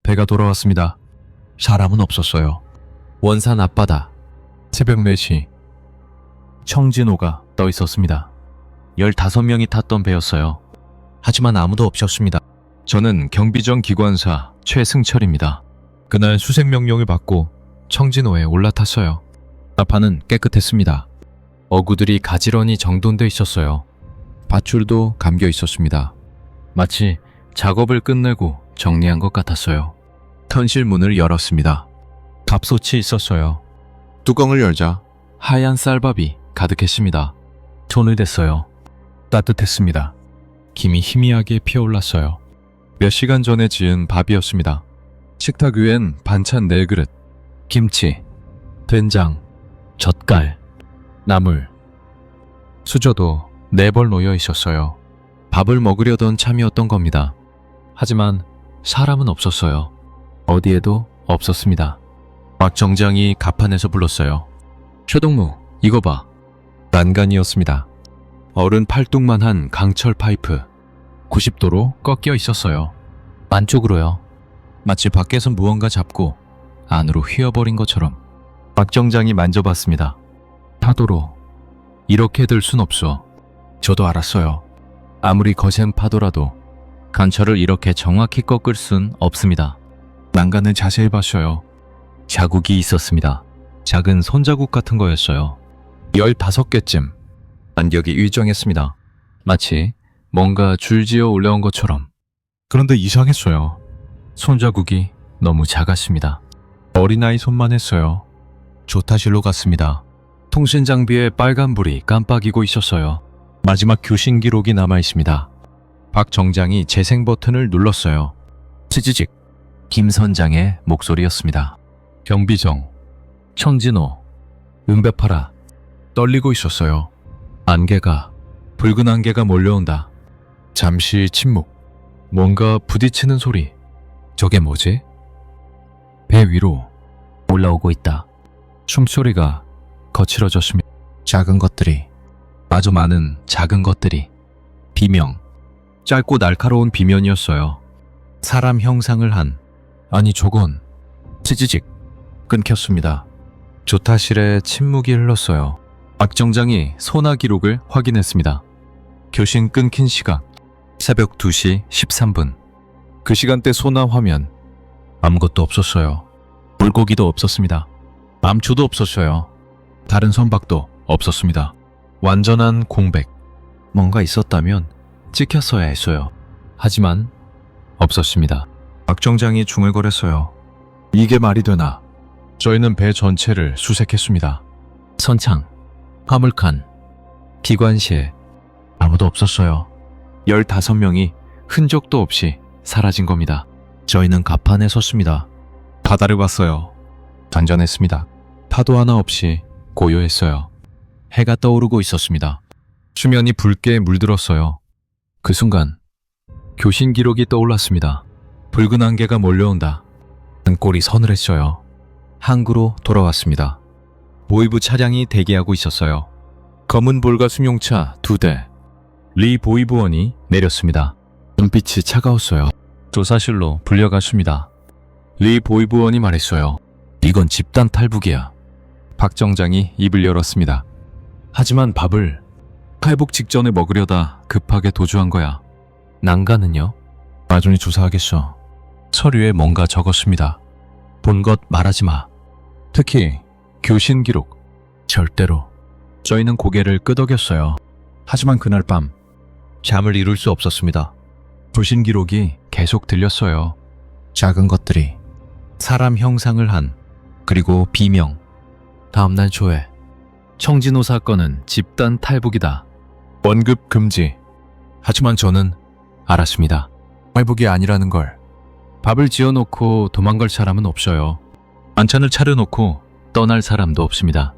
배가 돌아왔습니다. 사람은 없었어요. 원산 앞바다. 새벽 4시. 청진호가 떠 있었습니다. 15명이 탔던 배였어요. 하지만 아무도 없었습니다. 저는 경비정 기관사 최승철입니다. 그날 수색 명령을 받고 청진호에 올라탔어요. 나파는 깨끗했습니다. 어구들이 가지런히 정돈돼 있었어요. 밧줄도 감겨 있었습니다. 마치 작업을 끝내고 정리한 것 같았어요. 턴실 문을 열었습니다. 밥솥이 있었어요. 뚜껑을 열자 하얀 쌀밥이 가득했습니다. 손을 댔어요. 따뜻했습니다. 김이 희미하게 피어올랐어요. 몇 시간 전에 지은 밥이었습니다. 식탁 위엔 반찬 4그릇, 김치, 된장, 젓갈, 나물, 수저도 4벌 놓여 있었어요. 밥을 먹으려던 참이었던 겁니다. 하지만 사람은 없었어요. 어디에도 없었습니다. 박 정장이 갑판에서 불렀어요. 최동무, 이거 봐. 난간이었습니다. 어른 팔뚝만한 강철 파이프. 90도로 꺾여 있었어요. 안쪽으로요. 마치 밖에서 무언가 잡고 안으로 휘어버린 것처럼. 박 정장이 만져봤습니다. 파도로 이렇게 들 순 없어. 저도 알았어요. 아무리 거센 파도라도 강철을 이렇게 정확히 꺾을 순 없습니다. 난간을 자세히 봤어요. 자국이 있었습니다. 작은 손자국 같은 거였어요. 15개쯤. 안격이 일정했습니다. 마치 뭔가 줄지어 올라온 것처럼. 그런데 이상했어요. 손자국이 너무 작았습니다. 어린아이 손만 했어요. 조타실로 갔습니다. 통신 장비에 빨간불이 깜빡이고 있었어요. 마지막 교신 기록이 남아있습니다. 박 정장이 재생 버튼을 눌렀어요. 찌찌직. 김 선장의 목소리였습니다. 경비정, 청진호, 응답하라. 떨리고 있었어요. 안개가, 붉은 안개가 몰려온다. 잠시 침묵. 뭔가 부딪히는 소리. 저게 뭐지? 배 위로 올라오고 있다. 숨소리가 거칠어졌습니다. 작은 것들이, 아주 많은 작은 것들이. 비명. 짧고 날카로운 비면이었어요. 사람 형상을 한, 아니 저건 찌찌직. 끊겼습니다. 조타실에 침묵이 흘렀어요. 박 정장이 소나 기록을 확인했습니다. 교신 끊긴 시각 새벽 2시 13분. 그 시간대 소나 화면 아무것도 없었어요. 물고기도 없었습니다. 암초도 없었어요. 다른 선박도 없었습니다. 완전한 공백. 뭔가 있었다면 찍혔어야 했어요. 하지만 없었습니다. 박 정장이 중얼거렸어요. 이게 말이 되나? 저희는 배 전체를 수색했습니다. 선창, 화물칸, 기관실, 아무도 없었어요. 15명이 흔적도 없이 사라진 겁니다. 저희는 갑판에 섰습니다. 바다를 봤어요. 안전했습니다. 파도 하나 없이 고요했어요. 해가 떠오르고 있었습니다. 수면이 붉게 물들었어요. 그 순간 교신 기록이 떠올랐습니다. 붉은 안개가 몰려온다. 등골이 서늘했어요. 항구로 돌아왔습니다. 보이부 차량이 대기하고 있었어요. 검은 볼과 승용차 2대. 리 보이부원이 내렸습니다. 눈빛이 차가웠어요. 조사실로 불려갔습니다. 리 보이부원이 말했어요. 이건 집단 탈북이야. 박 정장이 입을 열었습니다. 하지만 밥을 탈북 직전에 먹으려다 급하게 도주한 거야. 난간은요? 나중에 조사하겠어. 서류에 뭔가 적었습니다. 본 것 말하지 마. 특히 교신 기록. 절대로. 저희는 고개를 끄덕였어요. 하지만 그날 밤 잠을 이룰 수 없었습니다. 교신 기록이 계속 들렸어요. 작은 것들이 사람 형상을 한, 그리고 비명. 다음날 조회. 청진호 사건은 집단 탈북이다. 원급 금지. 하지만 저는 알았습니다. 탈북이 아니라는 걸. 밥을 지어놓고 도망갈 사람은 없어요. 반찬을 차려놓고 떠날 사람도 없습니다.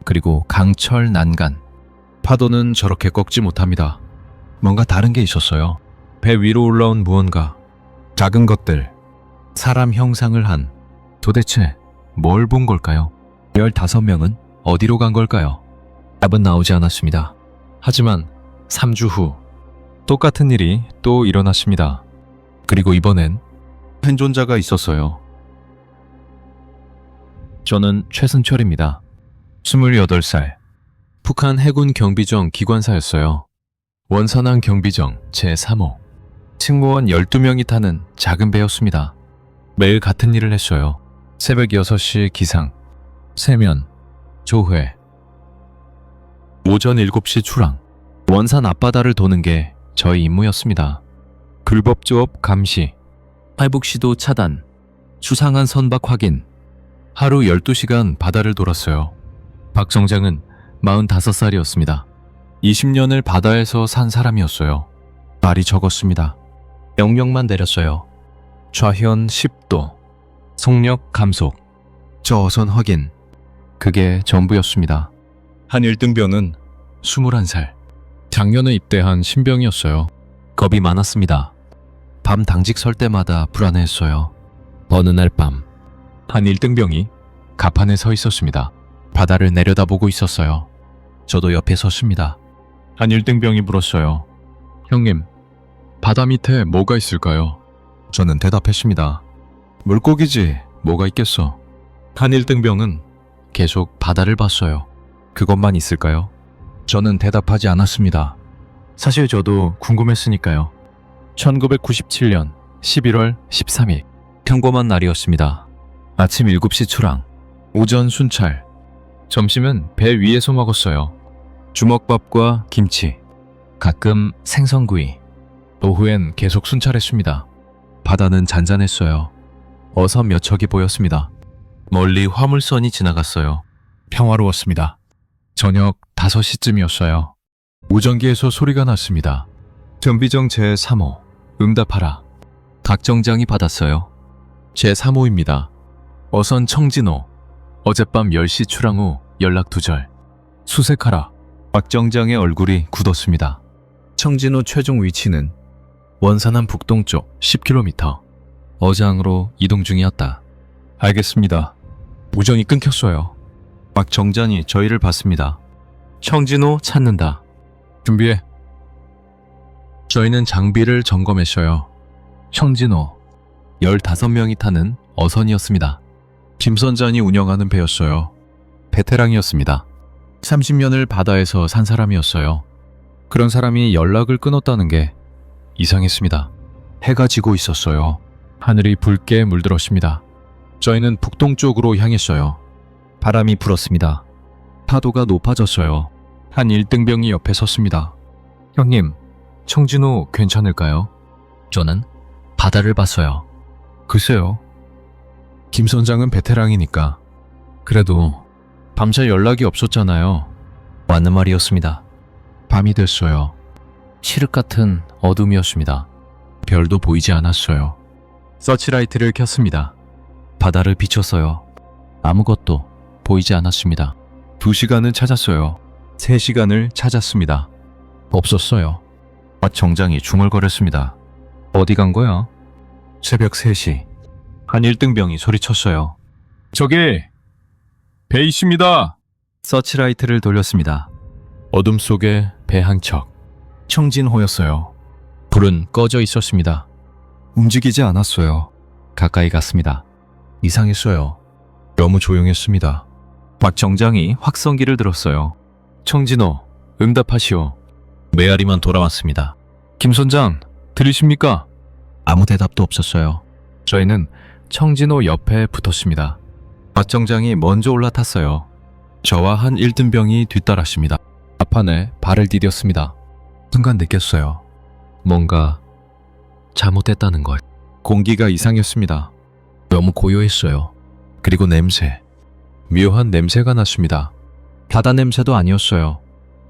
그리고 강철 난간. 파도는 저렇게 꺾지 못합니다. 뭔가 다른 게 있었어요. 배 위로 올라온 무언가. 작은 것들. 사람 형상을 한. 도대체 뭘 본 걸까요? 15명은 어디로 간 걸까요? 답은 나오지 않았습니다. 하지만 3주 후 똑같은 일이 또 일어났습니다. 그리고 이번엔 생존자가 있었어요. 저는 최승철입니다. 28살. 북한 해군 경비정 기관사였어요. 원산항 경비정 제3호. 승무원 12명이 타는 작은 배였습니다. 매일 같은 일을 했어요. 새벽 6시 기상, 세면, 조회. 오전 7시 출항. 원산 앞바다를 도는 게 저희 임무였습니다. 불법조업 감시, 회복시도 차단, 수상한 선박 확인. 하루 12시간 바다를 돌았어요. 박 정장은 45살이었습니다. 20년을 바다에서 산 사람이었어요. 말이 적었습니다. 명령만 내렸어요. 좌현 10도, 속력 감속, 저어선 확인. 그게 전부였습니다. 한 1등병은 21살. 작년에 입대한 신병이었어요. 겁이 많았습니다. 밤 당직 설 때마다 불안해했어요. 어느 날 밤, 한 1등병이 갑판에 서 있었습니다. 바다를 내려다보고 있었어요. 저도 옆에 섰습니다. 한 1등병이 물었어요. 형님, 바다 밑에 뭐가 있을까요? 저는 대답했습니다. 물고기지, 뭐가 있겠어. 한 1등병은 계속 바다를 봤어요. 그것만 있을까요? 저는 대답하지 않았습니다. 사실 저도 궁금했으니까요. 1997년 11월 13일 평범한 날이었습니다. 아침 7시 출항, 오전 순찰, 점심은 배 위에서 먹었어요. 주먹밥과 김치, 가끔 생선구이. 오후엔 계속 순찰했습니다. 바다는 잔잔했어요. 어선 몇 척이 보였습니다. 멀리 화물선이 지나갔어요. 평화로웠습니다. 저녁 5시쯤이었어요. 무전기에서 소리가 났습니다. 경비정 제3호, 응답하라. 각 정장이 받았어요. 제3호입니다. 어선 청진호. 어젯밤 10시 출항 후 연락 두절. 수색하라. 박 정장의 얼굴이 굳었습니다. 청진호 최종 위치는 원산항 북동쪽 10km. 어장으로 이동 중이었다. 알겠습니다. 무전이 끊겼어요. 박 정장이 저희를 봤습니다. 청진호 찾는다. 준비해. 저희는 장비를 점검했어요. 청진호 15명이 타는 어선이었습니다. 김선장이 운영하는 배였어요. 베테랑이었습니다. 30년을 바다에서 산 사람이었어요. 그런 사람이 연락을 끊었다는 게 이상했습니다. 해가 지고 있었어요. 하늘이 붉게 물들었습니다. 저희는 북동쪽으로 향했어요. 바람이 불었습니다. 파도가 높아졌어요. 한 1등병이 옆에 섰습니다. 형님, 청진호 괜찮을까요? 저는 바다를 봤어요. 글쎄요. 김 선장은 베테랑이니까. 그래도 밤새 연락이 없었잖아요. 맞는 말이었습니다. 밤이 됐어요. 칠흑 같은 어둠이었습니다. 별도 보이지 않았어요. 서치라이트를 켰습니다. 바다를 비췄어요. 아무것도 보이지 않았습니다. 2시간을 찾았어요. 3시간을 찾았습니다. 없었어요. 박 정장이 중얼거렸습니다. 어디 간 거야? 새벽 3시. 한 1등병이 소리쳤어요. 저기! 배 있습니다! 서치라이트를 돌렸습니다. 어둠 속에 배 한 척. 청진호였어요. 불은 꺼져 있었습니다. 움직이지 않았어요. 가까이 갔습니다. 이상했어요. 너무 조용했습니다. 박 정장이 확성기를 들었어요. 청진호, 응답하시오. 메아리만 돌아왔습니다. 김 선장, 들리십니까? 아무 대답도 없었어요. 저희는 청진호 옆에 붙었습니다. 박 정장이 먼저 올라탔어요. 저와 한 1등병이 뒤따랐습니다. 앞판에 발을 디뎠습니다. 순간 느꼈어요. 뭔가 잘못됐다는 걸. 공기가 이상했습니다. 너무 고요했어요. 그리고 냄새. 묘한 냄새가 났습니다. 바다 냄새도 아니었어요.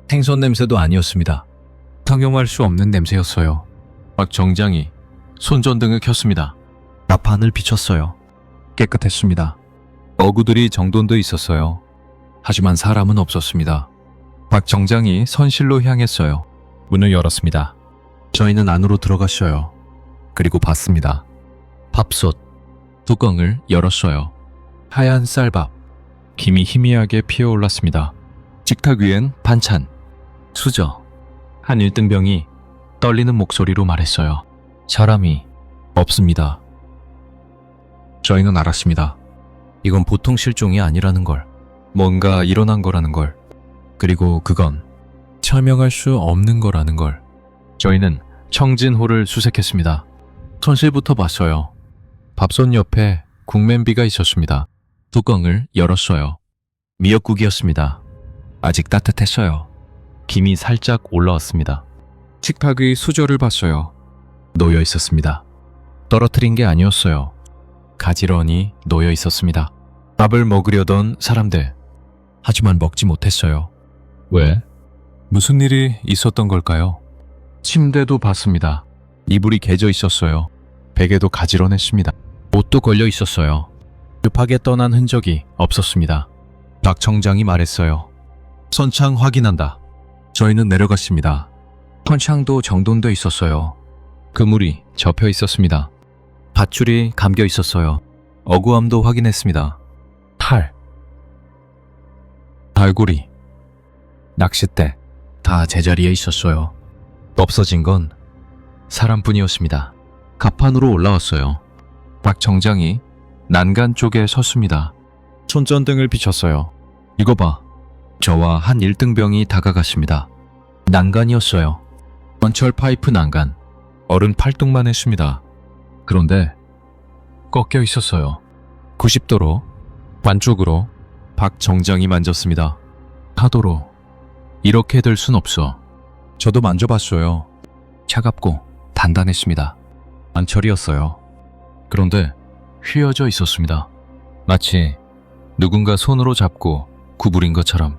생선 냄새도 아니었습니다. 상용할 수 없는 냄새였어요. 박 정장이 손전등을 켰습니다. 앞판을 비췄어요. 깨끗했습니다. 어구들이 정돈돼 있었어요. 하지만 사람은 없었습니다. 박 정장이 선실로 향했어요. 문을 열었습니다. 저희는 안으로 들어갔어요. 그리고 봤습니다. 밥솥 뚜껑을 열었어요. 하얀 쌀밥. 김이 희미하게 피어올랐습니다. 식탁 위엔 반찬, 수저. 한 1등병이 떨리는 목소리로 말했어요. 사람이 없습니다. 저희는 알았습니다. 이건 보통 실종이 아니라는 걸, 뭔가 일어난 거라는 걸, 그리고 그건 설명할 수 없는 거라는 걸. 저희는 청진호를 수색했습니다. 선실부터 봤어요. 밥솥 옆에 국면비가 있었습니다. 뚜껑을 열었어요. 미역국이었습니다. 아직 따뜻했어요. 김이 살짝 올라왔습니다. 식탁의 수저를 봤어요. 놓여 있었습니다. 떨어뜨린 게 아니었어요. 가지런히 놓여 있었습니다. 밥을 먹으려던 사람들. 하지만 먹지 못했어요. 왜? 무슨 일이 있었던 걸까요? 침대도 봤습니다. 이불이 개져 있었어요. 베개도 가지런했습니다. 옷도 걸려 있었어요. 급하게 떠난 흔적이 없었습니다. 박 청장이 말했어요. 선창 확인한다. 저희는 내려갔습니다. 선창도 정돈돼 있었어요. 그물이 접혀 있었습니다. 밧줄이 감겨 있었어요. 어구함도 확인했습니다. 탈, 발고리, 낚싯대 다 제자리에 있었어요. 없어진 건 사람뿐이었습니다. 갑판으로 올라왔어요. 박 청장이 난간 쪽에 섰습니다. 손전등을 비췄어요. 이거 봐. 저와 한 1등병이 다가갔습니다. 난간이었어요. 원철 파이프 난간. 어른 팔뚝만 했습니다. 그런데 꺾여 있었어요. 90도로, 반쪽으로. 박 정장이 만졌습니다. 파도로. 이렇게 될 순 없어. 저도 만져봤어요. 차갑고 단단했습니다. 안철이었어요. 그런데 휘어져 있었습니다. 마치 누군가 손으로 잡고 구부린 것처럼.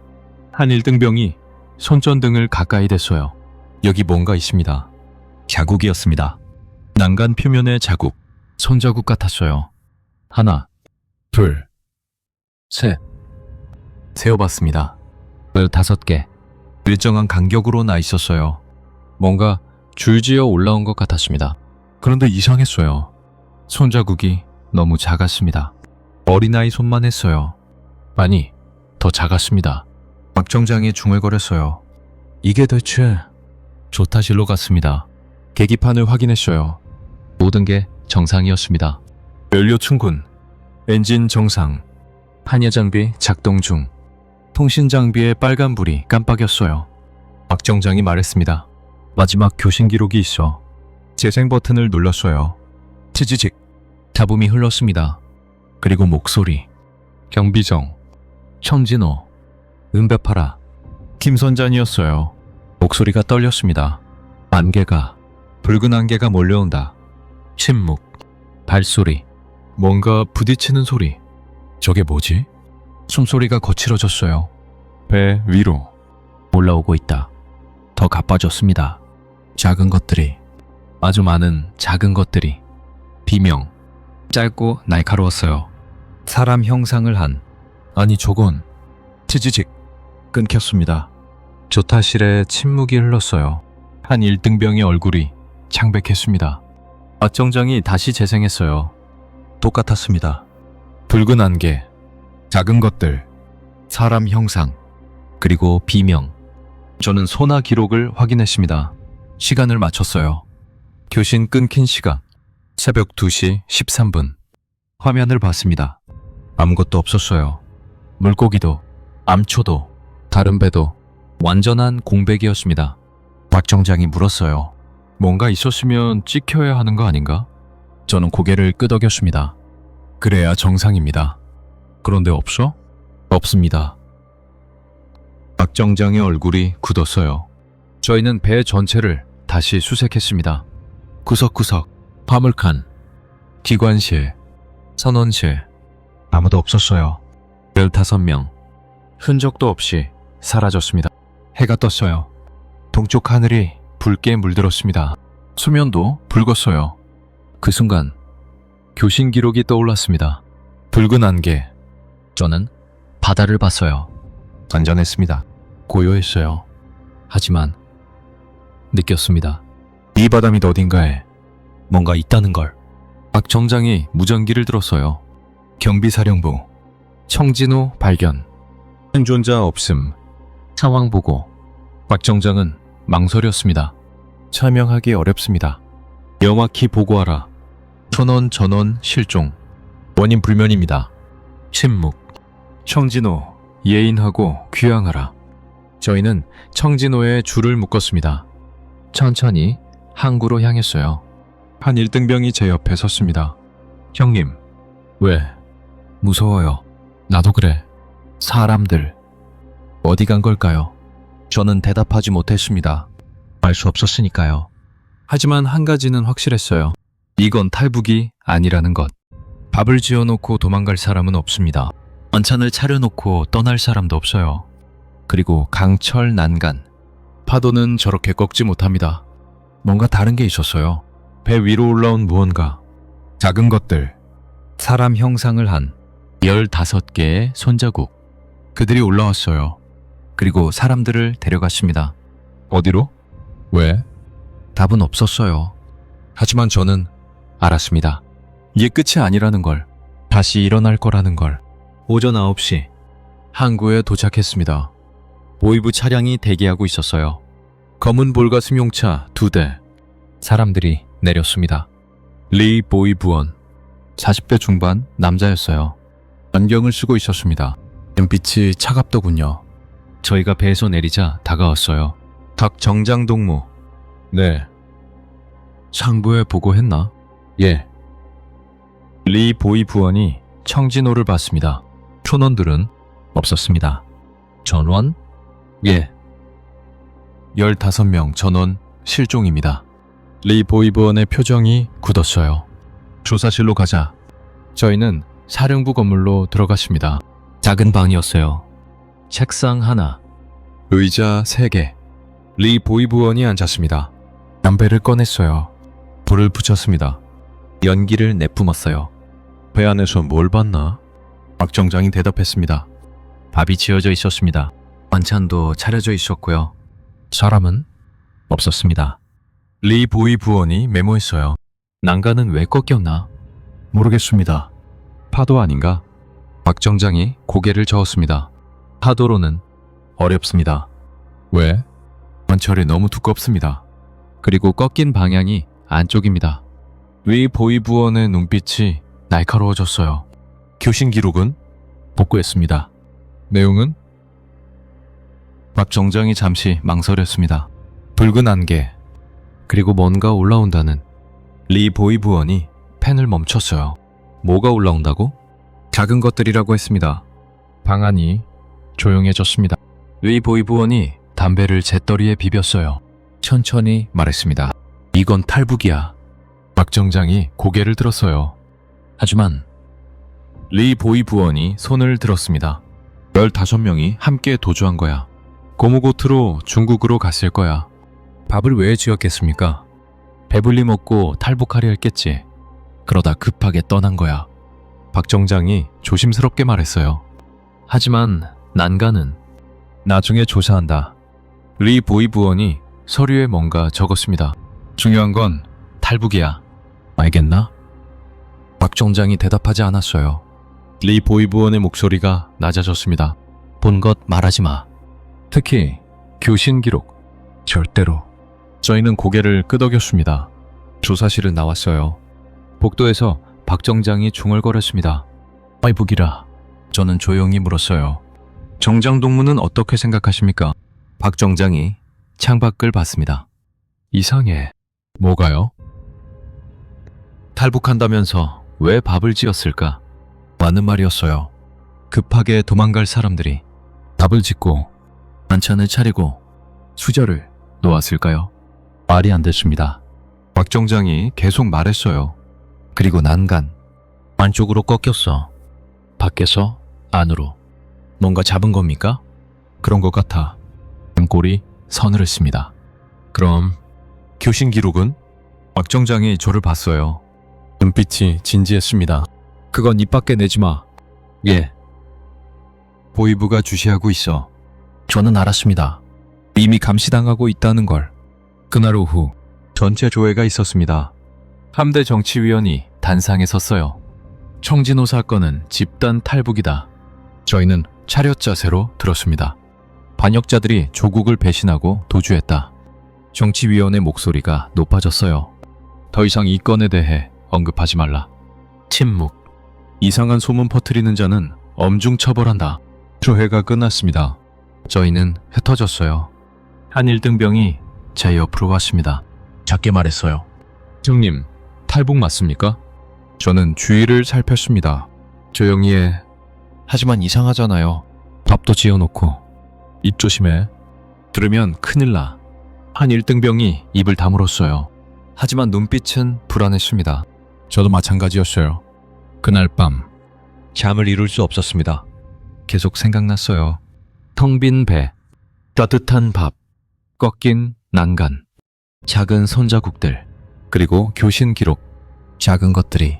한 1등병이 손전등을 가까이 댔어요. 여기 뭔가 있습니다. 자국이었습니다. 난간 표면의 자국, 손자국 같았어요. 하나, 둘, 셋. 세어봤습니다. 15개. 일정한 간격으로 나 있었어요. 뭔가 줄지어 올라온 것 같았습니다. 그런데 이상했어요. 손자국이 너무 작았습니다. 어린아이 손만 했어요. 아니, 더 작았습니다. 박 청장이 중얼거렸어요. 이게 대체... 조타실로 갔습니다. 계기판을 확인했어요. 모든 게 정상이었습니다. 연료 충분, 엔진 정상, 판야 장비 작동 중, 통신 장비의 빨간불이 깜빡였어요. 박 정장이 말했습니다. 마지막 교신 기록이 있어. 재생 버튼을 눌렀어요. 치지직, 잡음이 흘렀습니다. 그리고 목소리. 경비정, 청진호, 은배파라. 김선잔이었어요. 목소리가 떨렸습니다. 안개가, 붉은 안개가 몰려온다. 침묵, 발소리, 뭔가 부딪히는 소리. 저게 뭐지? 숨소리가 거칠어졌어요. 배 위로 올라오고 있다. 더 가빠졌습니다. 작은 것들이, 아주 많은 작은 것들이. 비명, 짧고 날카로웠어요. 사람 형상을 한, 아니 저건, 치지직, 끊겼습니다. 조타실에 침묵이 흘렀어요. 한 1등병의 얼굴이 창백했습니다. 박 정장이 다시 재생했어요. 똑같았습니다. 붉은 안개, 작은 것들, 사람 형상, 그리고 비명. 저는 소나 기록을 확인했습니다. 시간을 맞췄어요. 교신 끊긴 시각, 새벽 2시 13분. 화면을 봤습니다. 아무것도 없었어요. 물고기도, 암초도, 다른 배도. 완전한 공백이었습니다. 박 정장이 물었어요. 뭔가 있었으면 찍혀야 하는 거 아닌가? 저는 고개를 끄덕였습니다. 그래야 정상입니다. 그런데 없어? 없습니다. 박 정장의 얼굴이 굳었어요. 저희는 배 전체를 다시 수색했습니다. 구석구석, 화물칸, 기관실, 선원실. 아무도 없었어요. 15명. 흔적도 없이 사라졌습니다. 해가 떴어요. 동쪽 하늘이 붉게 물들었습니다. 수면도 붉었어요. 그 순간 교신 기록이 떠올랐습니다. 붉은 안개. 저는 바다를 봤어요. 안전했습니다. 고요했어요. 하지만 느꼈습니다. 이 바다 밑 어딘가에 뭔가 있다는 걸. 박 정장이 무전기를 들었어요. 경비사령부. 청진호 발견. 생존자 없음. 상황 보고. 박 정장은 망설였습니다. 설명하기 어렵습니다. 명확히 보고하라. 전원 실종. 원인 불면입니다. 침묵. 청진호, 예인하고 귀향하라. 저희는 청진호에 줄을 묶었습니다. 천천히 항구로 향했어요. 한 1등병이 제 옆에 섰습니다. 형님, 왜? 무서워요. 나도 그래. 사람들, 어디 간 걸까요? 저는 대답하지 못했습니다. 알 수 없었으니까요. 하지만 한 가지는 확실했어요. 이건 탈북이 아니라는 것. 밥을 지어놓고 도망갈 사람은 없습니다. 만찬을 차려놓고 떠날 사람도 없어요. 그리고 강철 난간. 파도는 저렇게 꺾지 못합니다. 뭔가 다른 게 있었어요. 배 위로 올라온 무언가. 작은 것들. 사람 형상을 한 15개의 손자국. 그들이 올라왔어요. 그리고 사람들을 데려갔습니다. 어디로? 왜? 답은 없었어요. 하지만 저는 알았습니다. 이게 끝이 아니라는 걸. 다시 일어날 거라는 걸. 오전 9시 항구에 도착했습니다. 보이부 차량이 대기하고 있었어요. 검은 볼과 승용차 2대. 사람들이 내렸습니다. 리 보이부원. 40대 중반 남자였어요. 안경을 쓰고 있었습니다. 눈빛이 차갑더군요. 저희가 배에서 내리자 다가왔어요. 각 정장 동무. 네. 상부에 보고했나? 예. 리 보이부원이 청진호를 봤습니다. 촌원들은 없었습니다. 전원? 예. 15명 전원 실종입니다. 리 보이부원의 표정이 굳었어요. 조사실로 가자. 저희는 사령부 건물로 들어갔습니다. 작은 방이었어요. 책상 하나, 의자 3개. 리 보이부원이 앉았습니다. 담배를 꺼냈어요. 불을 붙였습니다. 연기를 내뿜었어요. 배 안에서 뭘 봤나? 박 정장이 대답했습니다. 밥이 지어져 있었습니다. 반찬도 차려져 있었고요. 사람은 없었습니다. 리 보이부원이 메모했어요. 난간은 왜 꺾였나? 모르겠습니다. 파도 아닌가? 박 정장이 고개를 저었습니다. 파도로는 어렵습니다. 왜? 관철이 너무 두껍습니다. 그리고 꺾인 방향이 안쪽입니다. 리 보이부원의 눈빛이 날카로워졌어요. 교신 기록은? 복구했습니다. 내용은? 박 정장이 잠시 망설였습니다. 붉은 안개, 그리고 뭔가 올라온다는. 리 보이부원이 펜을 멈췄어요. 뭐가 올라온다고? 작은 것들이라고 했습니다. 방 안이 조용해졌습니다. 리 보이부원이 담배를 재떨이에 비볐어요. 천천히 말했습니다. 이건 탈북이야. 박 정장이 고개를 들었어요. 하지만 리 보이부원이 손을 들었습니다. 15명이 함께 도주한 거야. 고무고트로 중국으로 갔을 거야. 밥을 왜 지었겠습니까? 배불리 먹고 탈북하려 했겠지. 그러다 급하게 떠난 거야. 박 정장이 조심스럽게 말했어요. 하지만 난간은 나중에 조사한다. 리 보이부원이 서류에 뭔가 적었습니다. 중요한 건 탈북이야. 알겠나? 박 정장이 대답하지 않았어요. 리 보이부원의 목소리가 낮아졌습니다. 본 것 말하지 마. 특히 교신 기록. 절대로. 저희는 고개를 끄덕였습니다. 조사실은 나왔어요. 복도에서 박 정장이 중얼거렸습니다. 탈북이라. 저는 조용히 물었어요. 정장 동무는 어떻게 생각하십니까? 박 정장이 창밖을 봤습니다. 이상해. 뭐가요? 탈북한다면서 왜 밥을 지었을까? 맞는 말이었어요. 급하게 도망갈 사람들이 밥을 짓고 반찬을 차리고 수저를 놓았을까요? 말이 안 됐습니다. 박 정장이 계속 말했어요. 그리고 난간. 안쪽으로 꺾였어. 밖에서 안으로. 뭔가 잡은 겁니까? 그런 것 같아. 꼴이 서늘했습니다. 그럼 교신 기록은? 박 정장이 저를 봤어요. 눈빛이 진지했습니다. 그건 입 밖에 내지 마. 예. 보이부가 주시하고 있어. 저는 알았습니다. 이미 감시당하고 있다는 걸. 그날 오후 전체 조회가 있었습니다. 함대 정치위원이 단상에 섰어요. 청진호 사건은 집단 탈북이다. 저희는 차렷 자세로 들었습니다. 반역자들이 조국을 배신하고 도주했다. 정치위원의 목소리가 높아졌어요. 더 이상 이 건에 대해 언급하지 말라. 침묵. 이상한 소문 퍼뜨리는 자는 엄중 처벌한다. 조회가 끝났습니다. 저희는 흩어졌어요. 한 1등병이 제 옆으로 왔습니다. 작게 말했어요. 형님, 탈북 맞습니까? 저는 주위를 살폈습니다. 조용히 해. 하지만 이상하잖아요. 밥도 지어놓고. 입 조심해. 들으면 큰일 나. 한 1등병이 입을 다물었어요. 하지만 눈빛은 불안했습니다. 저도 마찬가지였어요. 그날 밤 잠을 이룰 수 없었습니다. 계속 생각났어요. 텅 빈 배, 따뜻한 밥, 꺾인 난간, 작은 손자국들, 그리고 교신 기록. 작은 것들이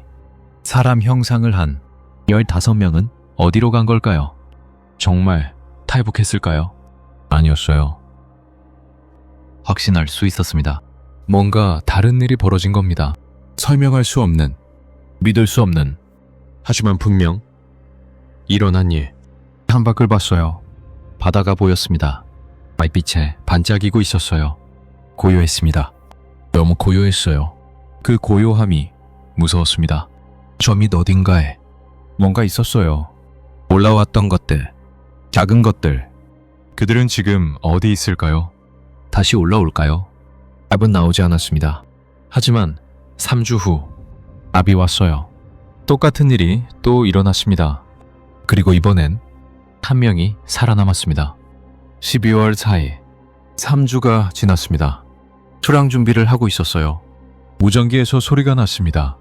사람 형상을 한 15명은 어디로 간 걸까요? 정말 탈북했을까요? 아니었어요. 확신할 수 있었습니다. 뭔가 다른 일이 벌어진 겁니다. 설명할 수 없는, 믿을 수 없는, 하지만 분명 일어난 일. 창밖을 봤어요. 바다가 보였습니다. 달빛에 반짝이고 있었어요. 고요했습니다. 너무 고요했어요. 그 고요함이 무서웠습니다. 저 밑 어딘가에 뭔가 있었어요. 올라왔던 것들, 작은 것들. 그들은 지금 어디 있을까요? 다시 올라올까요? 답은 나오지 않았습니다. 하지만 3주 후 답이 왔어요. 똑같은 일이 또 일어났습니다. 그리고 이번엔 한 명이 살아남았습니다. 12월 4일 3주가 지났습니다. 출항 준비를 하고 있었어요. 무전기에서 소리가 났습니다.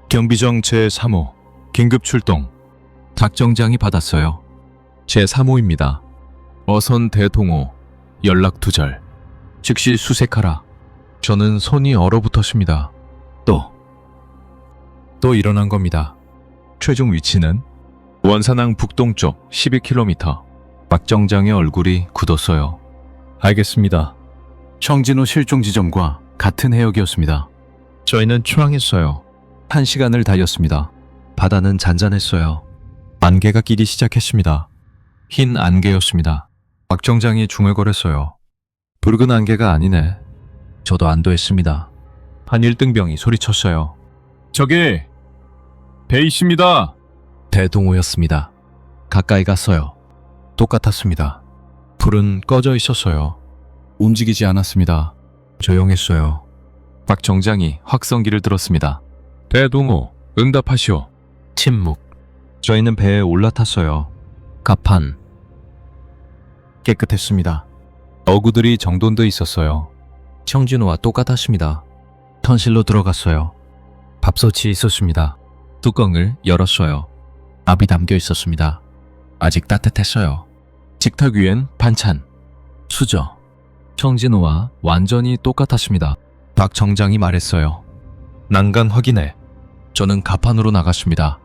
경비정 제3호 긴급 출동. 작정장이 받았어요. 제3호입니다. 어선 대동호 연락 두절. 즉시 수색하라. 저는 손이 얼어붙었습니다. 또 일어난 겁니다. 최종 위치는 원산항 북동쪽 12km. 박정장의 얼굴이 굳었어요. 알겠습니다. 청진호 실종 지점과 같은 해역이었습니다. 저희는 출항했어요. 1시간을 달렸습니다. 바다는 잔잔했어요. 안개가 끼기 시작했습니다. 흰 안개였습니다. 박정장이 중얼거렸어요. 붉은 안개가 아니네. 저도 안도했습니다. 한 1등병이 소리쳤어요. 저기 배 있습니다. 대동호였습니다. 가까이 갔어요. 똑같았습니다. 불은 꺼져 있었어요. 움직이지 않았습니다. 조용했어요. 박 정장이 확성기를 들었습니다. 대동호, 응답하시오. 침묵. 저희는 배에 올라탔어요. 갑판. 깨끗했습니다. 어구들이 정돈돼 있었어요. 청진호와 똑같았습니다. 턴실로 들어갔어요. 밥솥이 있었습니다. 뚜껑을 열었어요. 밥이 담겨 있었습니다. 아직 따뜻했어요. 식탁 위엔 반찬, 수저. 청진호와 완전히 똑같았습니다. 박 정장이 말했어요. 난간 확인해. 저는 갑판으로 나갔습니다.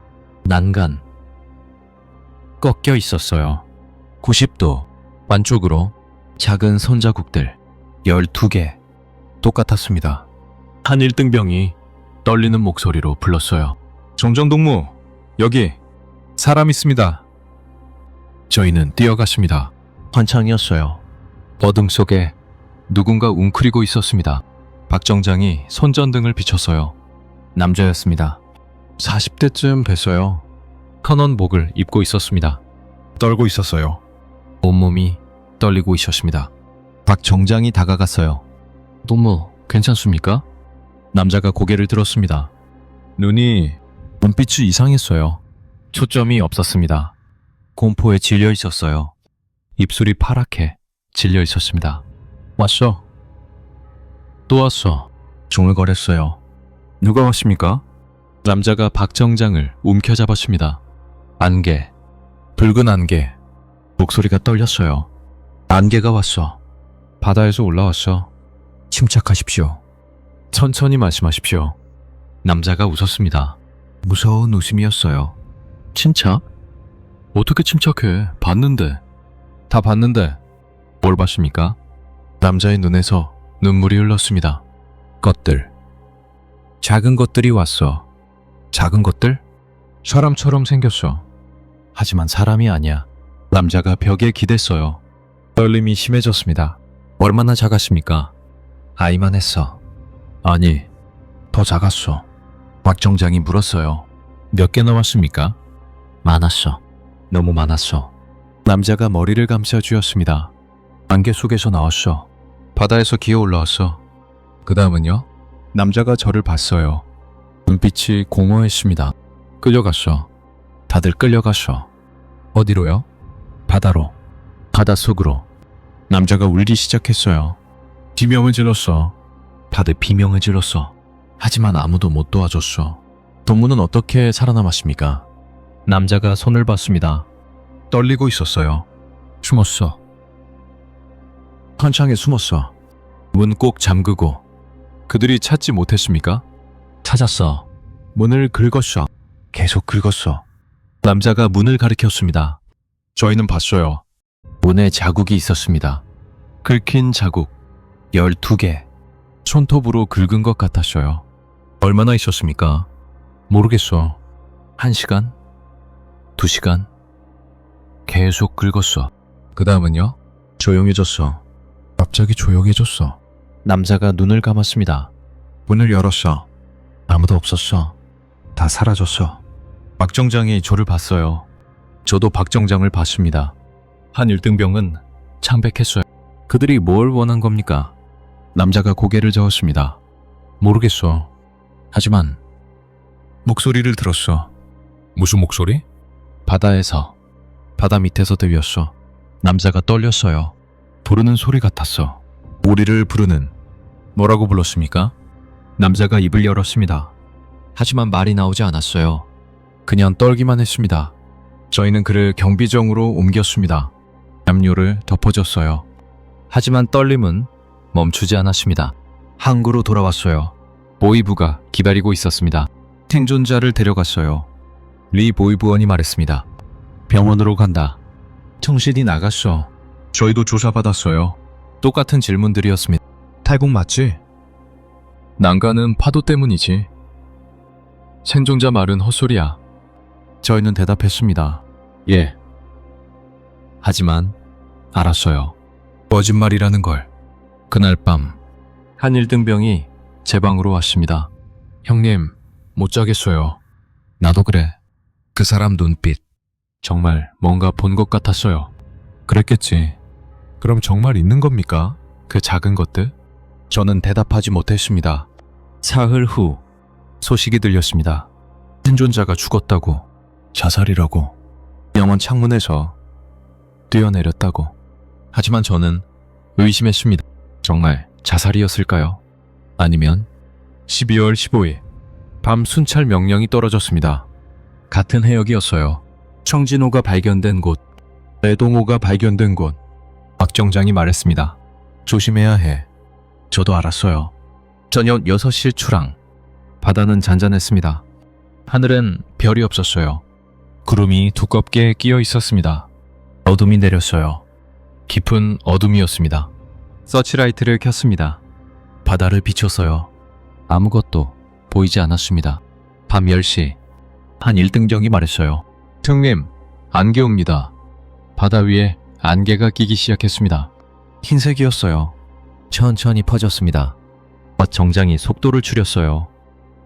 난간. 꺾여 있었어요. 90도 안쪽으로 작은 손자국들 12개. 똑같았습니다. 한 1등병이 떨리는 목소리로 불렀어요. 정정동무, 여기 사람 있습니다. 저희는 뛰어갔습니다. 환창이었어요. 어둠 속에 누군가 웅크리고 있었습니다. 박 정장이 손전등을 비췄어요. 남자였습니다. 40대쯤 됐어요. 컨원복을 입고 있었습니다. 떨고 있었어요. 온몸이 떨리고 있었습니다. 박 정장이 다가갔어요. 동무, 괜찮습니까? 남자가 고개를 들었습니다. 눈빛이 이상했어요. 초점이 없었습니다. 공포에 질려 있었어요. 입술이 파랗게 질려 있었습니다. 왔어. 또 왔어. 중얼거렸어요. 누가 왔습니까? 남자가 박 정장을 움켜잡았습니다. 안개. 붉은 안개. 목소리가 떨렸어요. 안개가 왔어. 바다에서 올라왔어. 침착하십시오. 천천히 말씀하십시오. 남자가 웃었습니다. 무서운 웃음이었어요. 침착? 어떻게 침착해? 봤는데. 다 봤는데. 뭘 봤습니까? 남자의 눈에서 눈물이 흘렀습니다. 것들. 작은 것들이 왔어. 작은 것들? 사람처럼 생겼어. 하지만 사람이 아니야. 남자가 벽에 기댔어요. 떨림이 심해졌습니다. 얼마나 작았습니까? 아이만 했어. 아니, 더 작았어. 박 정장이 물었어요. 몇 개 나왔습니까? 많았어. 너무 많았어. 남자가 머리를 감싸주었습니다. 안개 속에서 나왔어. 바다에서 기어 올라왔어. 그 다음은요? 남자가 저를 봤어요. 눈빛이 공허했습니다. 끌려갔어. 다들 끌려갔어. 어디로요? 바다로. 바닷속으로. 남자가 울기 시작했어요. 비명을 질렀어. 다들 비명을 질렀어. 하지만 아무도 못 도와줬어. 동무는 어떻게 살아남았습니까? 남자가 손을 봤습니다. 떨리고 있었어요. 숨었어. 한창에 숨었어. 문 꼭 잠그고. 그들이 찾지 못했습니까? 찾았어. 문을 긁었어. 계속 긁었어. 남자가 문을 가리켰습니다. 저희는 봤어요. 문에 자국이 있었습니다. 긁힌 자국 12개. 손톱으로 긁은 것 같았어요. 얼마나 있었습니까? 모르겠어. 1시간? 2시간? 계속 긁었어. 그 다음은요? 조용해졌어. 갑자기 조용해졌어. 남자가 눈을 감았습니다. 문을 열었어. 아무도 없었어. 다 사라졌어. 박 정장이 저를 봤어요. 저도 박 정장을 봤습니다. 한 1등병은 창백했어요. 그들이 뭘 원한 겁니까? 남자가 고개를 저었습니다. 모르겠어. 하지만 목소리를 들었어. 무슨 목소리? 바다에서. 바다 밑에서 들렸어. 남자가 떨렸어요. 부르는 소리 같았어. 우리를 부르는. 뭐라고 불렀습니까? 남자가 입을 열었습니다. 하지만 말이 나오지 않았어요. 그냥 떨기만 했습니다. 저희는 그를 경비정으로 옮겼습니다. 담요를 덮어줬어요. 하지만 떨림은 멈추지 않았습니다. 항구로 돌아왔어요. 보이부가 기다리고 있었습니다. 생존자를 데려갔어요. 리 보이부원이 말했습니다. 병원으로 간다. 정신이 나갔어. 저희도 조사받았어요. 똑같은 질문들이었습니다. 탈북 맞지? 난간은 파도 때문이지. 생존자 말은 헛소리야. 저희는 대답했습니다. 예. 하지만 알았어요. 거짓말이라는 걸. 그날 밤 한 1등병이 제 방으로 왔습니다. 형님, 못 자겠어요. 나도 그래. 그 사람 눈빛. 정말 뭔가 본 것 같았어요. 그랬겠지. 그럼 정말 있는 겁니까? 그 작은 것들? 저는 대답하지 못했습니다. 사흘 후 소식이 들렸습니다. 생존자가 죽었다고. 자살이라고. 병원 창문에서 뛰어내렸다고. 하지만 저는 의심했습니다. 정말 자살이었을까요? 아니면 12월 15일 밤 순찰 명령이 떨어졌습니다. 같은 해역이었어요. 청진호가 발견된 곳, 애동호가 발견된 곳. 박 정장이 말했습니다. 조심해야 해. 저도 알았어요. 저녁 6시 출항. 바다는 잔잔했습니다. 하늘엔 별이 없었어요. 구름이 두껍게 끼어 있었습니다. 어둠이 내렸어요. 깊은 어둠이었습니다. 서치라이트를 켰습니다. 바다를 비췄어요. 아무것도 보이지 않았습니다. 밤 10시 한 1등정이 말했어요. 형님, 안개 옵니다. 바다 위에 안개가 끼기 시작했습니다. 흰색이었어요. 천천히 퍼졌습니다. 박 정장이 속도를 줄였어요.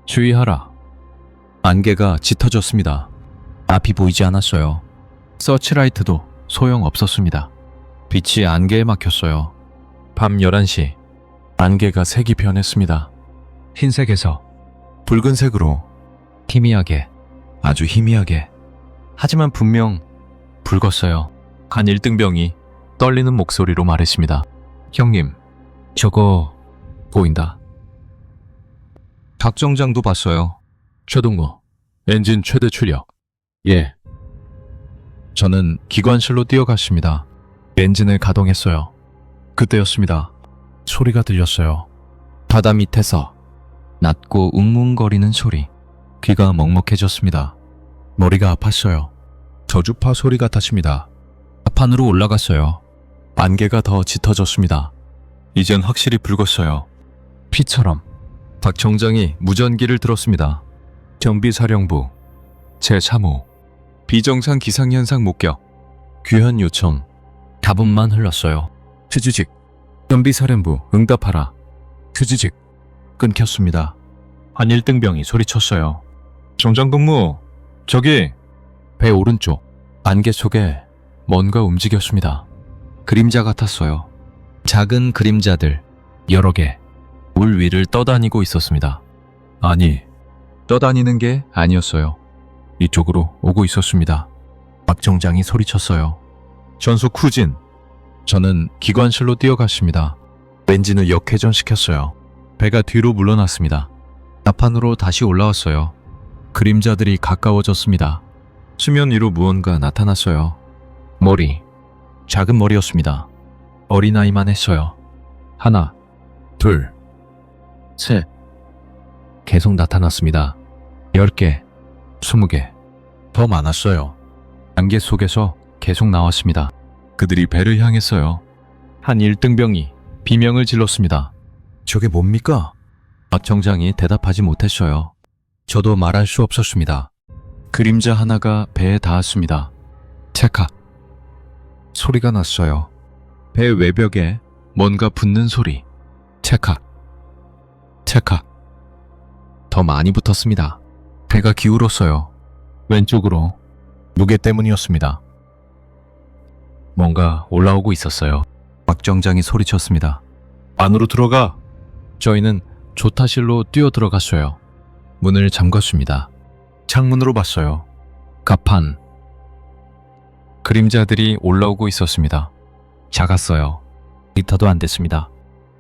주의하라. 안개가 짙어졌습니다. 앞이 보이지 않았어요. 서치라이트도 소용없었습니다. 빛이 안개에 막혔어요. 밤 11시 안개가 색이 변했습니다. 흰색에서 붉은색으로 희미하게, 아주 희미하게. 하지만 분명 붉었어요. 한 1등병이 떨리는 목소리로 말했습니다. 형님, 저거 보인다. 박 정장도 봤어요. 최동호, 엔진 최대 출력. 예. 저는 기관실로 뛰어갔습니다. 엔진을 가동했어요. 그때였습니다. 소리가 들렸어요. 바다 밑에서 낮고 웅웅거리는 소리. 귀가 먹먹해졌습니다. 머리가 아팠어요. 저주파 소리 같았습니다. 하판으로 올라갔어요. 안개가 더 짙어졌습니다. 이젠 확실히 붉었어요. 피처럼. 박 정장이 무전기를 들었습니다. 경비사령부 제3호 비정상 기상현상 목격. 귀환 요청. 답은만 흘렀어요. 휴지직. 경비사령부 응답하라. 휴지직. 끊겼습니다. 한 1등병이 소리쳤어요. 정장 근무 저기! 배 오른쪽 안개 속에 뭔가 움직였습니다. 그림자 같았어요. 작은 그림자들 여러 개 물 위를 떠다니고 있었습니다. 아니, 떠다니는 게 아니었어요. 이쪽으로 오고 있었습니다. 박 정장이 소리쳤어요. 전속 후진. 저는 기관실로 뛰어갔습니다. 엔진을 역회전시켰어요. 배가 뒤로 물러났습니다. 나판으로 다시 올라왔어요. 그림자들이 가까워졌습니다. 수면 위로 무언가 나타났어요. 머리, 작은 머리였습니다. 어린아이만 했어요. 하나, 둘, 셋. 계속 나타났습니다. 10개, 20개, 더 많았어요. 안개 속에서 계속 나왔습니다. 그들이 배를 향했어요. 한 1등병이 비명을 질렀습니다. 저게 뭡니까? 박 정장이 대답하지 못했어요. 저도 말할 수 없었습니다. 그림자 하나가 배에 닿았습니다. 찰칵. 소리가 났어요. 배 외벽에 뭔가 붙는 소리. 찰칵. 찰칵. 더 많이 붙었습니다. 배가 기울었어요. 왼쪽으로. 무게 때문이었습니다. 뭔가 올라오고 있었어요. 박 정장이 소리쳤습니다. 안으로 들어가! 저희는 조타실로 뛰어 들어갔어요. 문을 잠갔습니다. 창문으로 봤어요. 갑판. 그림자들이 올라오고 있었습니다. 작았어요. 리터도 안 됐습니다.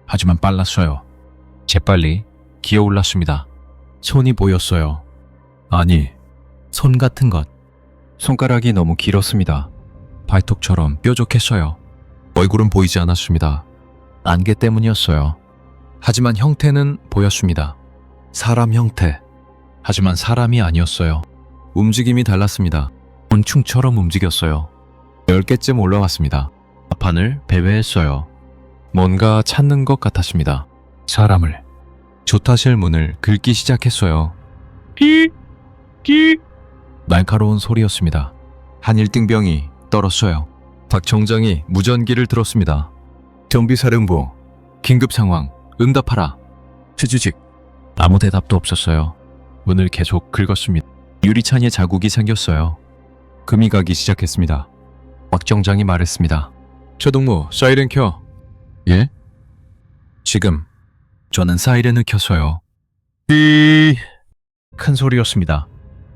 하지만 빨랐어요. 재빨리 기어 올랐습니다. 손이 보였어요. 아니, 손 같은 것. 손가락이 너무 길었습니다. 발톱처럼 뾰족했어요. 얼굴은 보이지 않았습니다. 안개 때문이었어요. 하지만 형태는 보였습니다. 사람 형태. 하지만 사람이 아니었어요. 움직임이 달랐습니다. 곤충처럼 움직였어요. 10개쯤 올라왔습니다. 판을 배회했어요. 뭔가 찾는 것 같았습니다. 사람을. 조타실 문을 긁기 시작했어요. 끼. 날카로운 소리였습니다. 한 1등병이 떨었어요. 박 정장이 무전기를 들었습니다. 정비사령부, 긴급 상황, 응답하라. 휴지직. 아무 대답도 없었어요. 문을 계속 긁었습니다. 유리창에 자국이 생겼어요. 금이 가기 시작했습니다. 박 정장이 말했습니다. 최동무, 사이렌 켜. 예? 지금. 저는 사이렌을 켰어요. 큰 소리였습니다.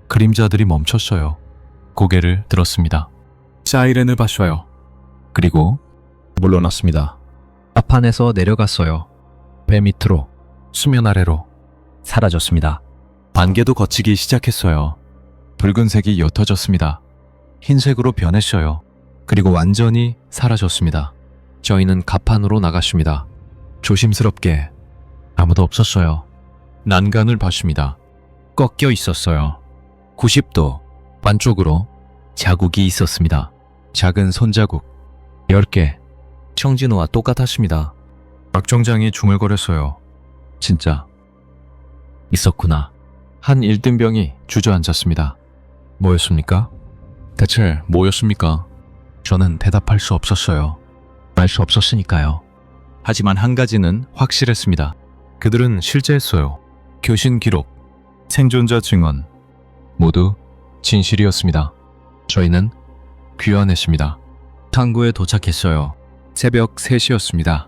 그림자들이 멈췄어요. 고개를 들었습니다. 사이렌을 봤어요. 그리고 물러났습니다. 앞판에서 내려갔어요. 배 밑으로, 수면 아래로 사라졌습니다. 안개도 걷히기 시작했어요. 붉은색이 옅어졌습니다. 흰색으로 변했어요. 그리고 완전히 사라졌습니다. 저희는 갑판으로 나갔습니다. 조심스럽게. 아무도 없었어요. 난간을 봤습니다. 꺾여 있었어요. 90도 반쪽으로 자국이 있었습니다. 작은 손자국 10개. 청진호와 똑같았습니다. 박 정장이 중얼거렸어요. 진짜 있었구나. 한 1등병이 주저앉았습니다. 뭐였습니까? 대체 뭐였습니까? 저는 대답할 수 없었어요. 알 수 없었으니까요. 하지만 한 가지는 확실했습니다. 그들은 실제했어요. 교신 기록, 생존자 증언 모두 진실이었습니다. 저희는 귀환했습니다. 탕구에 도착했어요. 새벽 3시였습니다.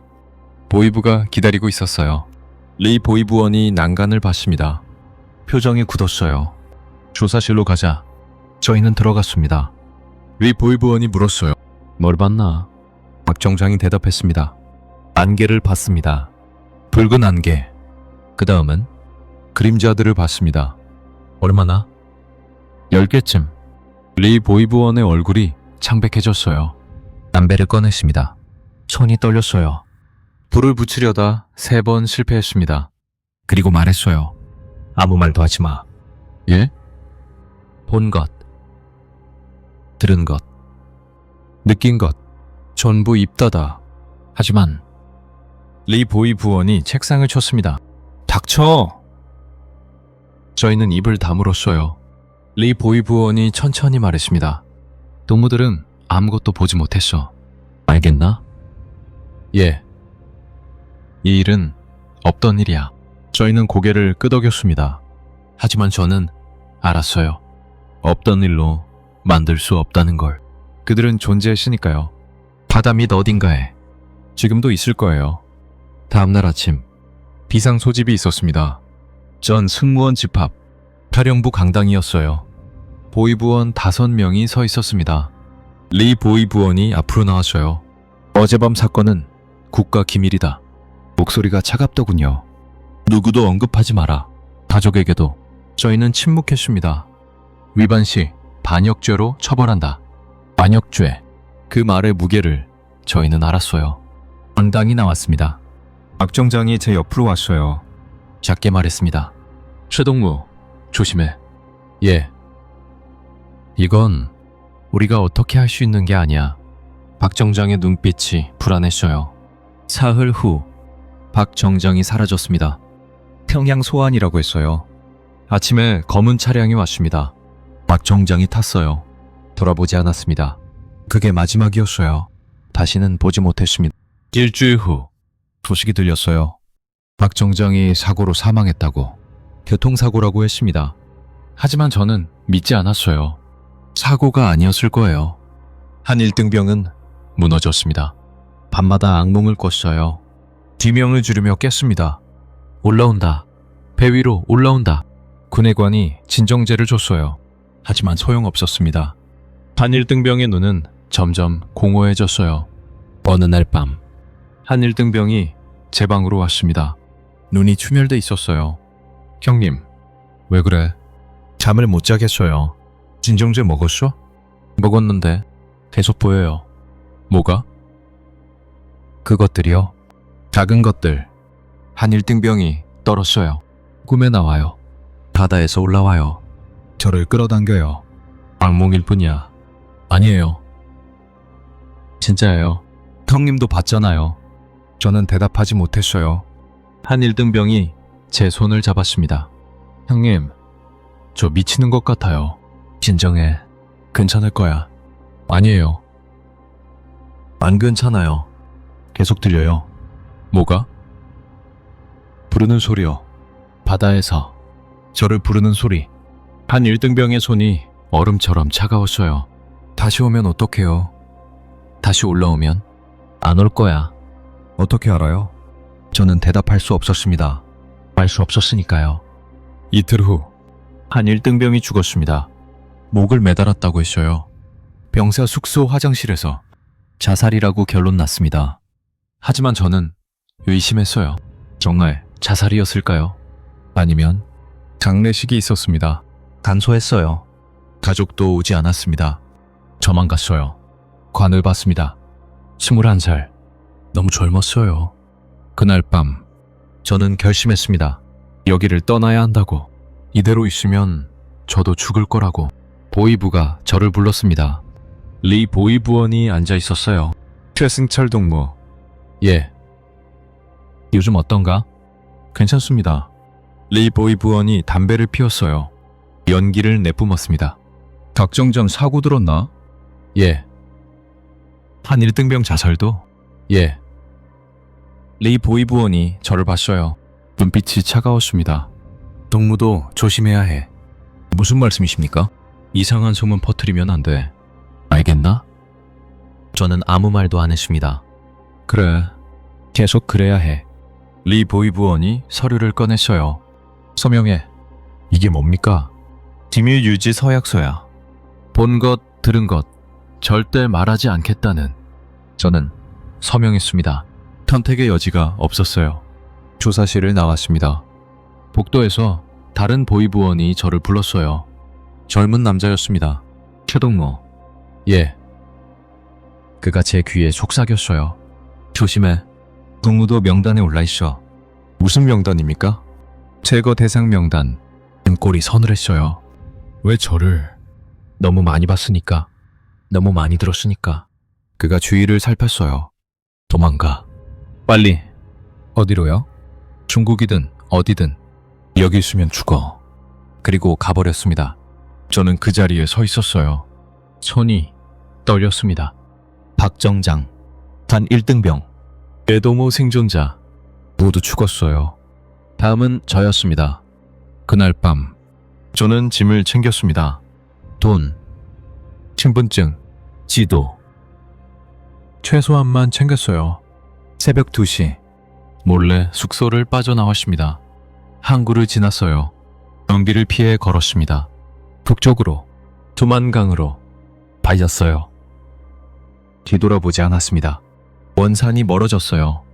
보이부가 기다리고 있었어요. 리 보이부원이 난간을 봤습니다. 표정이 굳었어요. 조사실로 가자. 저희는 들어갔습니다. 리 보이부원이 물었어요. 뭘 봤나? 박 정장이 대답했습니다. 안개를 봤습니다. 붉은 안개. 그 다음은 그림자들을 봤습니다. 얼마나? 10개쯤. 리 보이부원의 얼굴이 창백해졌어요. 담배를 꺼냈습니다. 손이 떨렸어요. 불을 붙이려다 3번 실패했습니다. 그리고 말했어요. 아무 말도 하지 마. 예? 본 것, 들은 것, 느낀 것, 전부 입 닫아. 하지만 리 보이부원이 책상을 쳤습니다. 닥쳐! 저희는 입을 다물었어요. 리 보이부원이 천천히 말했습니다. 동무들은 아무것도 보지 못했어. 알겠나? 예. 이 일은 없던 일이야. 저희는 고개를 끄덕였습니다. 하지만 저는 알았어요. 없던 일로 만들 수 없다는 걸. 그들은 존재했으니까요. 바다 밑 어딘가에 지금도 있을 거예요. 다음날 아침 비상 소집이 있었습니다. 전 승무원 집 앞 사령부 강당이었어요. 보위부원 5명이 서 있었습니다. 리 보위부원이 앞으로 나왔어요. 어젯밤 사건은 국가 기밀이다. 목소리가 차갑더군요. 누구도 언급하지 마라. 가족에게도. 저희는 침묵했습니다. 위반 시 반역죄로 처벌한다. 반역죄. 그 말의 무게를 저희는 알았어요. 당당히 나왔습니다. 박 정장이 제 옆으로 왔어요. 작게 말했습니다. 최동무, 조심해. 예. 이건 우리가 어떻게 할 수 있는 게 아니야. 박 정장의 눈빛이 불안했어요. 사흘 후 박 정장이 사라졌습니다. 평양 소환이라고 했어요. 아침에 검은 차량이 왔습니다. 박 정장이 탔어요. 돌아보지 않았습니다. 그게 마지막이었어요. 다시는 보지 못했습니다. 일주일 후 소식이 들렸어요. 박 정장이 사고로 사망했다고. 교통사고라고 했습니다. 하지만 저는 믿지 않았어요. 사고가 아니었을 거예요. 한 1등병은 무너졌습니다. 밤마다 악몽을 꿨어요. 비명을 지르며 깼습니다. 올라온다. 배 위로 올라온다. 군의관이 진정제를 줬어요. 하지만 소용없었습니다. 한 1등병의 눈은 점점 공허해졌어요. 어느 날 밤, 한 1등병이 제 방으로 왔습니다. 눈이 충혈돼 있었어요. 형님, 왜 그래? 잠을 못 자겠어요. 진정제 먹었어? 먹었는데 계속 보여요. 뭐가? 그것들이요. 작은 것들. 한 1등병이 떨었어요. 꿈에 나와요. 바다에서 올라와요. 저를 끌어당겨요. 악몽일 뿐이야. 아니에요. 진짜예요. 형님도 봤잖아요. 저는 대답하지 못했어요. 한 1등병이 제 손을 잡았습니다. 형님, 저 미치는 것 같아요. 진정해. 괜찮을 거야. 아니에요. 안 괜찮아요. 계속 들려요. 뭐가? 부르는 소리요. 바다에서 저를 부르는 소리. 한 1등병의 손이 얼음처럼 차가웠어요. 다시 오면 어떡해요? 다시 올라오면? 안 올 거야. 어떻게 알아요? 저는 대답할 수 없었습니다. 알 수 없었으니까요. 이틀 후, 한 1등병이 죽었습니다. 목을 매달았다고 했어요. 병사 숙소 화장실에서 자살이라고 결론 났습니다. 하지만 저는 의심했어요. 정말 자살이었을까요? 아니면 장례식이 있었습니다. 간소했어요. 가족도 오지 않았습니다. 저만 갔어요. 관을 봤습니다. 21살. 너무 젊었어요. 그날 밤 저는 결심했습니다. 여기를 떠나야 한다고. 이대로 있으면 저도 죽을 거라고. 보위부가 저를 불렀습니다. 리 보위부원이 앉아 있었어요. 최승철 동무. 예. 요즘 어떤가? 괜찮습니다. 리 보위부원이 담배를 피웠어요. 연기를 내뿜었습니다. 덕정전 사고 들었나? 예. 한 1등병 자살도? 예. 리 보위부원이 저를 봤어요. 눈빛이 차가웠습니다. 동무도 조심해야 해. 무슨 말씀이십니까? 이상한 소문 퍼뜨리면 안 돼. 알겠나? 저는 아무 말도 안 했습니다. 그래. 계속 그래야 해. 리 보위부원이 서류를 꺼냈어요. 서명해. 이게 뭡니까? 기밀 유지 서약서야. 본 것, 들은 것, 절대 말하지 않겠다는. 저는 서명했습니다. 선택의 여지가 없었어요. 조사실을 나왔습니다. 복도에서 다른 보위부원이 저를 불렀어요. 젊은 남자였습니다. 최동무. 예. 그가 제 귀에 속삭였어요. 조심해. 동무도 명단에 올라있어. 무슨 명단입니까? 제거 대상 명단. 등골이 서늘했어요. 왜 저를? 너무 많이 봤으니까. 너무 많이 들었으니까. 그가 주위를 살폈어요. 도망가. 빨리. 어디로요? 중국이든 어디든. 여기 있으면 죽어. 그리고 가버렸습니다. 저는 그 자리에 서 있었어요. 손이 떨렸습니다. 박정장, 단 1등병, 애도모 생존자 모두 죽었어요. 다음은 저였습니다. 그날 밤 저는 짐을 챙겼습니다. 돈, 신분증, 지도. 최소한만 챙겼어요. 새벽 2시 몰래 숙소를 빠져나왔습니다. 항구를 지났어요. 경비를 피해 걸었습니다. 북쪽으로, 두만강으로 발렸어요. 뒤돌아보지 않았습니다. 원산이 멀어졌어요.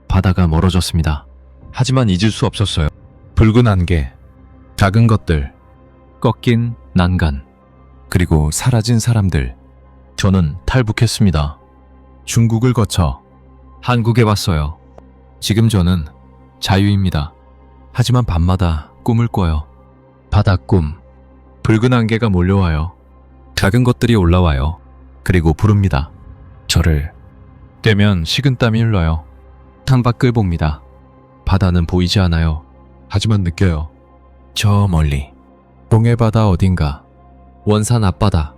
바다가 멀어졌습니다. 하지만 잊을 수 없었어요. 붉은 안개, 작은 것들, 꺾인 난간, 그리고 사라진 사람들. 저는 탈북했습니다. 중국을 거쳐 한국에 왔어요. 지금 저는 자유입니다. 하지만 밤마다 꿈을 꿔요. 바다 꿈. 붉은 안개가 몰려와요. 작은 것들이 올라와요. 그리고 부릅니다. 저를. 되면 식은땀이 흘러요. 창밖을 봅니다. 바다는 보이지 않아요. 하지만 느껴요. 저 멀리. 동해바다 어딘가. 원산 앞바다.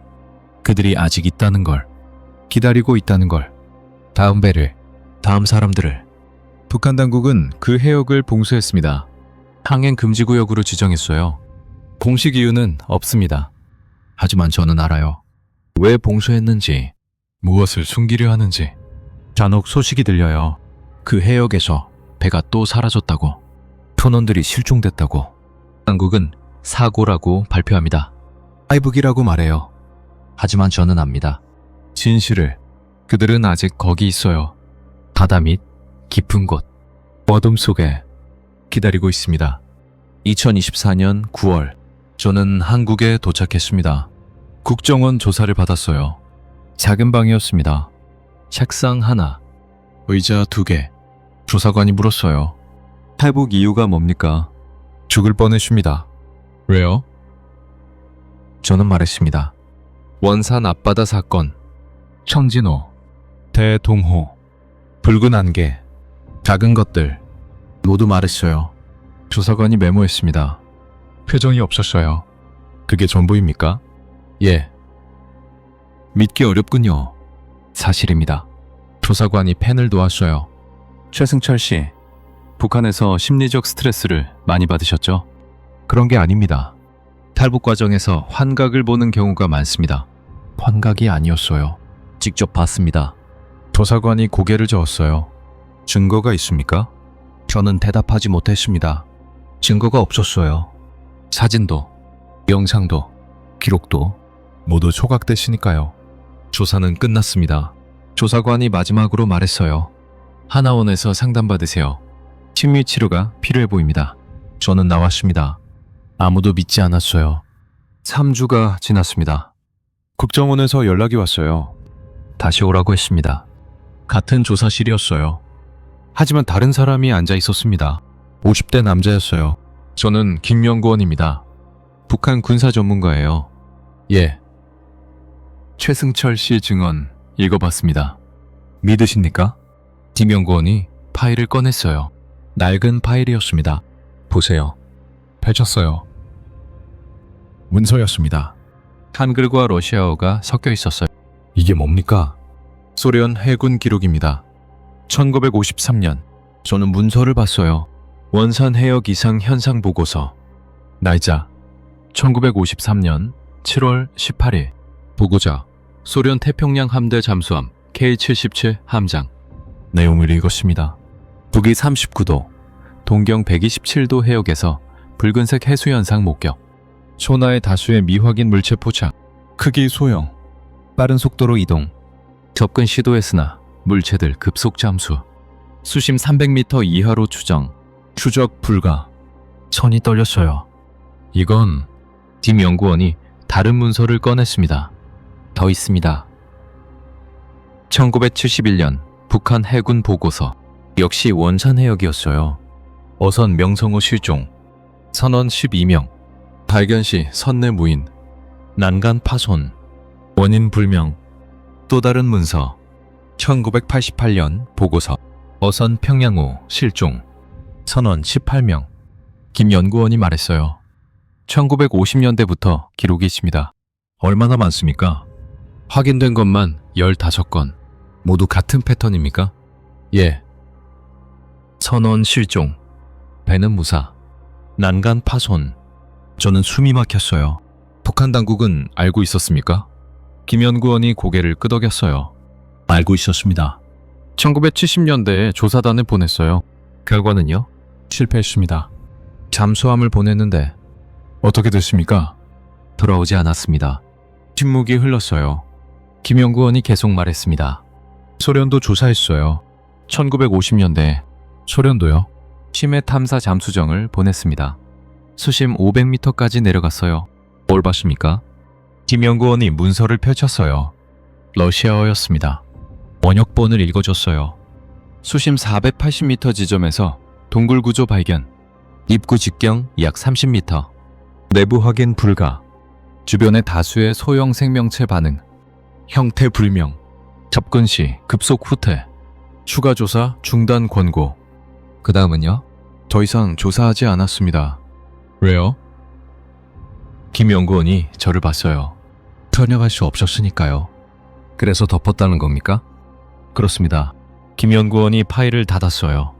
그들이 아직 있다는 걸. 기다리고 있다는 걸. 다음 배를, 다음 사람들을. 북한 당국은 그 해역을 봉쇄했습니다. 항행 금지 구역으로 지정했어요. 공식 이유는 없습니다. 하지만 저는 알아요. 왜 봉쇄했는지, 무엇을 숨기려 하는지. 잔혹 소식이 들려요. 그 해역에서 배가 또 사라졌다고. 선원들이 실종됐다고. 당국은 사고라고 발표합니다. 탈북이라고 말해요. 하지만 저는 압니다. 진실을. 그들은 아직 거기 있어요. 바다 밑 깊은 곳, 어둠 속에 기다리고 있습니다. 2024년 9월, 저는 한국에 도착했습니다. 국정원 조사를 받았어요. 작은 방이었습니다. 책상 하나, 의자 2개. 조사관이 물었어요. 탈북 이유가 뭡니까? 죽을 뻔했습니다. 왜요? 저는 말했습니다. 원산 앞바다 사건, 청진호, 대동호, 붉은 안개, 작은 것들. 모두 말했어요. 조사관이 메모했습니다. 표정이 없었어요. 그게 전부입니까? 예. 믿기 어렵군요. 사실입니다. 조사관이 펜을 놓았어요. 최승철 씨, 북한에서 심리적 스트레스를 많이 받으셨죠? 그런 게 아닙니다. 탈북 과정에서 환각을 보는 경우가 많습니다. 환각이 아니었어요. 직접 봤습니다. 조사관이 고개를 저었어요. 증거가 있습니까? 저는 대답하지 못했습니다. 증거가 없었어요. 사진도, 영상도, 기록도 모두 조각됐으니까요. 조사는 끝났습니다. 조사관이 마지막으로 말했어요. 하나원에서 상담받으세요. 심리치료가 필요해 보입니다. 저는 나왔습니다. 아무도 믿지 않았어요. 3주가 지났습니다. 국정원에서 연락이 왔어요. 다시 오라고 했습니다. 같은 조사실이었어요. 하지만 다른 사람이 앉아 있었습니다. 50대 남자였어요. 저는 김연구원입니다. 북한 군사 전문가예요. 예. 최승철 씨 증언 읽어봤습니다. 믿으십니까? 김연구원이 파일을 꺼냈어요. 낡은 파일이었습니다. 보세요. 펼쳤어요. 문서였습니다. 한글과 러시아어가 섞여 있었어요. 이게 뭡니까? 소련 해군 기록입니다. 1953년, 저는 문서를 봤어요. 원산 해역 이상 현상 보고서. 날짜, 1953년 7월 18일. 보고자, 소련 태평양 함대 잠수함 K-77 함장. 내용을 읽었습니다. 북위 39도, 동경 127도 해역에서 붉은색 해수 현상 목격. 초나의 다수의 미확인 물체 포착. 크기 소형. 빠른 속도로 이동. 접근 시도했으나 물체들 급속 잠수. 수심 300m 이하로 추정. 추적 불가. 손이 떨렸어요. 이건 김 연구원이 다른 문서를 꺼냈습니다. 더 있습니다. 1971년 북한 해군 보고서. 역시 원산 해역이었어요. 어선 명성호 실종. 선원 12명. 발견 시 선내 무인. 난간 파손. 원인 불명. 또 다른 문서. 1988년 보고서. 어선 평양호 실종. 선원 18명. 김 연구원이 말했어요. 1950년대부터 기록이 있습니다. 얼마나 많습니까? 확인된 것만 15건. 모두 같은 패턴입니까? 예. 선원 실종. 배는 무사. 난간 파손. 저는 숨이 막혔어요. 북한 당국은 알고 있었습니까? 김 연구원이 고개를 끄덕였어요. 알고 있었습니다. 1970년대에 조사단을 보냈어요. 결과는요? 실패했습니다. 잠수함을 보냈는데 어떻게 됐습니까? 돌아오지 않았습니다. 침묵이 흘렀어요. 김 연구원이 계속 말했습니다. 소련도 조사했어요. 1950년대 소련도요? 심해 탐사 잠수정을 보냈습니다. 수심 500m까지 내려갔어요. 뭘 봤습니까? 김 연구원이 문서를 펼쳤어요. 러시아어였습니다. 원역본을 읽어줬어요. 수심 480m 지점에서 동굴 구조 발견. 입구 직경 약 30m. 내부 확인 불가. 주변의 다수의 소형 생명체 반응. 형태 불명. 접근 시 급속 후퇴. 추가 조사 중단 권고. 그 다음은요? 더 이상 조사하지 않았습니다. 왜요? 김 연구원이 저를 봤어요. 설명할 수 없었으니까요. 그래서 덮었다는 겁니까? 그렇습니다. 김 연구원이 파일을 닫았어요.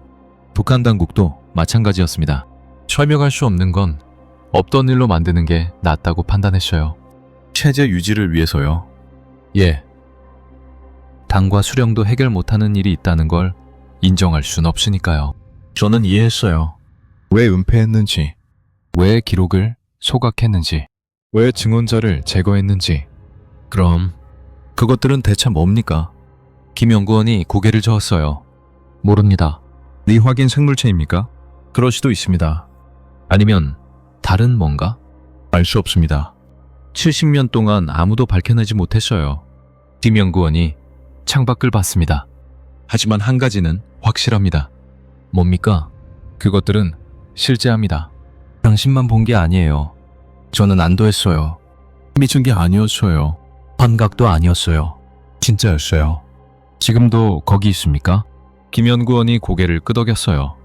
북한 당국도 마찬가지였습니다. 설명할 수 없는 건 없던 일로 만드는 게 낫다고 판단했어요. 체제 유지를 위해서요. 예. 당과 수령도 해결 못하는 일이 있다는 걸 인정할 순 없으니까요. 저는 이해했어요. 왜 은폐했는지, 왜 기록을 소각했는지, 왜 증언자를 제거했는지. 그럼 그것들은 대체 뭡니까? 김 연구원이 고개를 저었어요. 모릅니다. 네 확인 생물체입니까? 그럴 수도 있습니다. 아니면 다른 뭔가? 알 수 없습니다. 70년 동안 아무도 밝혀내지 못했어요. 김 연구원이 창밖을 봤습니다. 하지만 한 가지는 확실합니다. 뭡니까? 그것들은 실제합니다. 당신만 본 게 아니에요. 저는 안도했어요. 미친 게 아니었어요. 환각도 아니었어요. 진짜였어요. 지금도 거기 있습니까? 김 연구원이 고개를 끄덕였어요.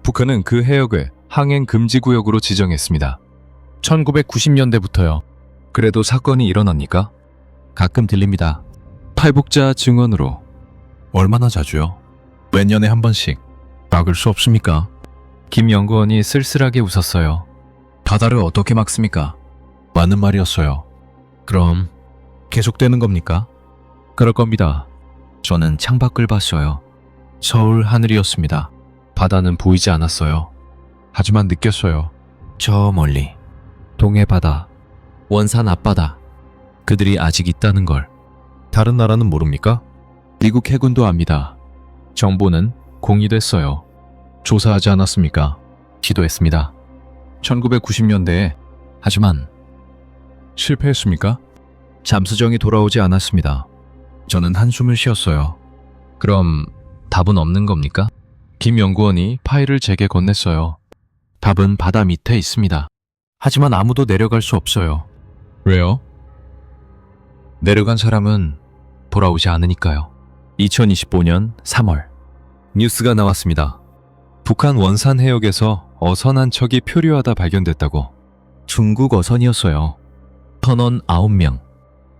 북한은 그 해역을 항행 금지 구역으로 지정했습니다. 1990년대부터요. 그래도 사건이 일어납니까? 가끔 들립니다. 탈북자 증언으로. 얼마나 자주요? 몇 년에 한 번씩. 막을 수 없습니까? 김 연구원이 쓸쓸하게 웃었어요. 바다를 어떻게 막습니까? 맞는 말이었어요. 그럼 계속되는 겁니까? 그럴 겁니다. 저는 창밖을 봤어요. 서울 하늘이었습니다. 바다는 보이지 않았어요. 하지만 느꼈어요. 저 멀리 동해 바다, 원산 앞바다, 그들이 아직 있다는 걸. 다른 나라는 모릅니까? 미국 해군도 압니다. 정보는 공유됐어요. 조사하지 않았습니까? 시도했습니다. 1990년대에. 하지만 실패했습니까? 잠수정이 돌아오지 않았습니다. 저는 한숨을 쉬었어요. 그럼 답은 없는 겁니까? 김 연구원이 파일을 제게 건넸어요. 답은 바다 밑에 있습니다. 하지만 아무도 내려갈 수 없어요. 왜요? 내려간 사람은 돌아오지 않으니까요. 2025년 3월 뉴스가 나왔습니다. 북한 원산 해역에서 어선 한 척이 표류하다 발견됐다고. 중국 어선이었어요. 선원 9명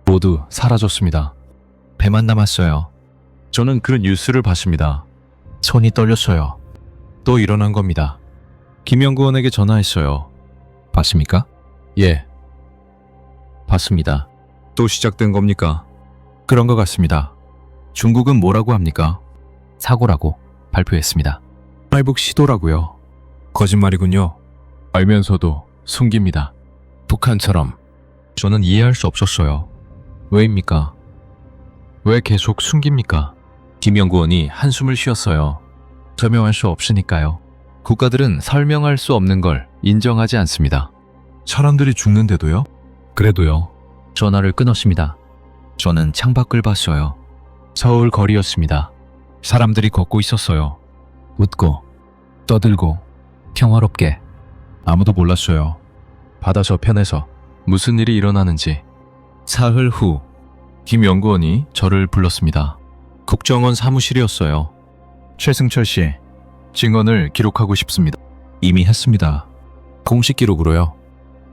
모두 사라졌습니다. 배만 남았어요. 저는 그 뉴스를 봤습니다. 손이 떨렸어요. 또 일어난 겁니다. 김 연구원에게 전화했어요. 봤습니까? 예. 봤습니다. 또 시작된 겁니까? 그런 것 같습니다. 중국은 뭐라고 합니까? 사고라고 발표했습니다. 탈북 시도라고요. 거짓말이군요. 알면서도 숨깁니다. 북한처럼. 저는 이해할 수 없었어요. 왜입니까? 왜 계속 숨깁니까? 김 연구원이 한숨을 쉬었어요. 설명할 수 없으니까요. 국가들은 설명할 수 없는 걸 인정하지 않습니다. 사람들이 죽는데도요? 그래도요. 전화를 끊었습니다. 저는 창밖을 봤어요. 서울 거리였습니다. 사람들이 걷고 있었어요. 웃고 떠들고 평화롭게. 아무도 몰랐어요. 바다 저편에서 무슨 일이 일어나는지. 사흘 후 김 연구원이 저를 불렀습니다. 국정원 사무실이었어요. 최승철 씨, 증언을 기록하고 싶습니다. 이미 했습니다. 공식 기록으로요.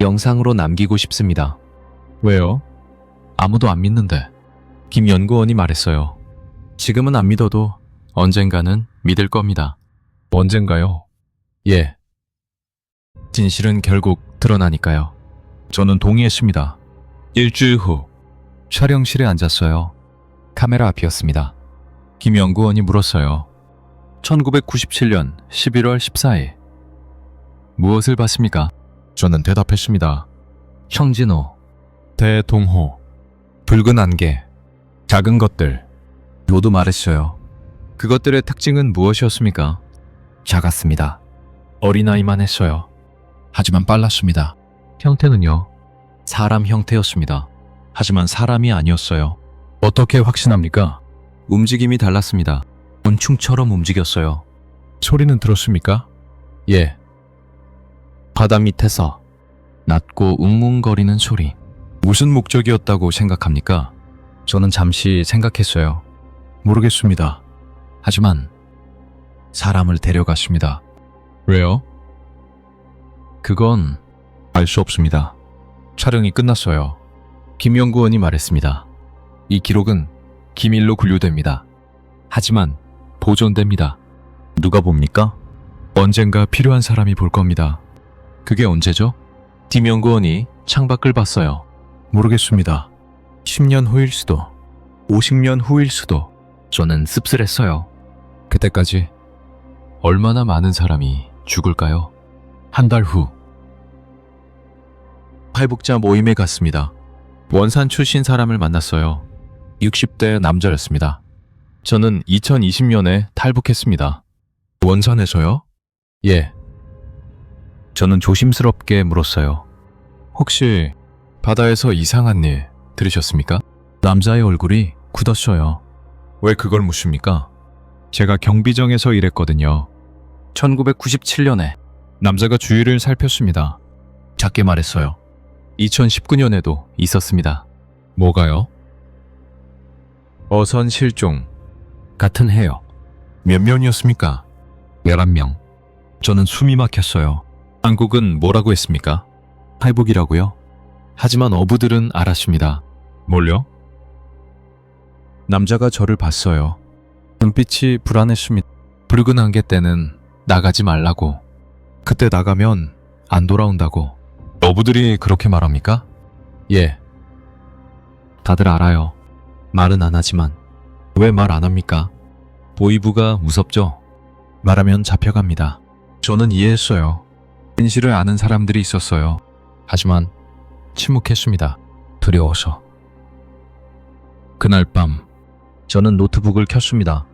영상으로 남기고 싶습니다. 왜요? 아무도 안 믿는데. 김 연구원이 말했어요. 지금은 안 믿어도 언젠가는 믿을 겁니다. 언젠가요? 예. 진실은 결국 드러나니까요. 저는 동의했습니다. 일주일 후 촬영실에 앉았어요. 카메라 앞이었습니다. 김 연구원이 물었어요. 1997년 11월 14일. 무엇을 봤습니까? 저는 대답했습니다. 형진호, 대동호, 붉은 안개, 작은 것들. 모두 말했어요. 그것들의 특징은 무엇이었습니까? 작았습니다. 어린아이만 했어요. 하지만 빨랐습니다. 형태는요? 사람 형태였습니다. 하지만 사람이 아니었어요. 어떻게 확신합니까? 움직임이 달랐습니다. 곤충처럼 움직였어요. 소리는 들었습니까? 예. 바다 밑에서 낮고 웅웅거리는 소리. 무슨 목적이었다고 생각합니까? 저는 잠시 생각했어요. 모르겠습니다. 하지만 사람을 데려갔습니다. 왜요? 그건 알 수 없습니다. 촬영이 끝났어요. 김 연구원이 말했습니다. 이 기록은 기밀로 분류됩니다. 하지만 보존됩니다. 누가 봅니까? 언젠가 필요한 사람이 볼 겁니다. 그게 언제죠? 김 연구원이 창밖을 봤어요. 모르겠습니다. 10년 후일 수도, 50년 후일 수도. 저는 씁쓸했어요. 그때까지 얼마나 많은 사람이 죽을까요? 한 달 후. 탈북자 모임에 갔습니다. 원산 출신 사람을 만났어요. 60대 남자였습니다. 저는 2020년에 탈북했습니다. 원산에서요? 예. 저는 조심스럽게 물었어요. 혹시 바다에서 이상한 일 들으셨습니까? 남자의 얼굴이 굳었어요. 왜 그걸 묻습니까? 제가 경비정에서 일했거든요. 1997년에 남자가 주위를 살폈습니다. 작게 말했어요. 2019년에도 있었습니다. 뭐가요? 어선 실종. 같은 해요. 몇 명이었습니까? 11명. 저는 숨이 막혔어요. 한국은 뭐라고 했습니까? 탈북이라고요? 하지만 어부들은 알았습니다. 뭘요? 남자가 저를 봤어요. 눈빛이 불안했습니다. 붉은 안개 때는 나가지 말라고. 그때 나가면 안 돌아온다고. 어부들이 그렇게 말합니까? 예. 다들 알아요. 말은 안 하지만. 왜 말 안 합니까? 보이부가 무섭죠? 말하면 잡혀갑니다. 저는 이해했어요. 진실을 아는 사람들이 있었어요. 하지만 침묵했습니다. 두려워서. 그날 밤 저는 노트북을 켰습니다.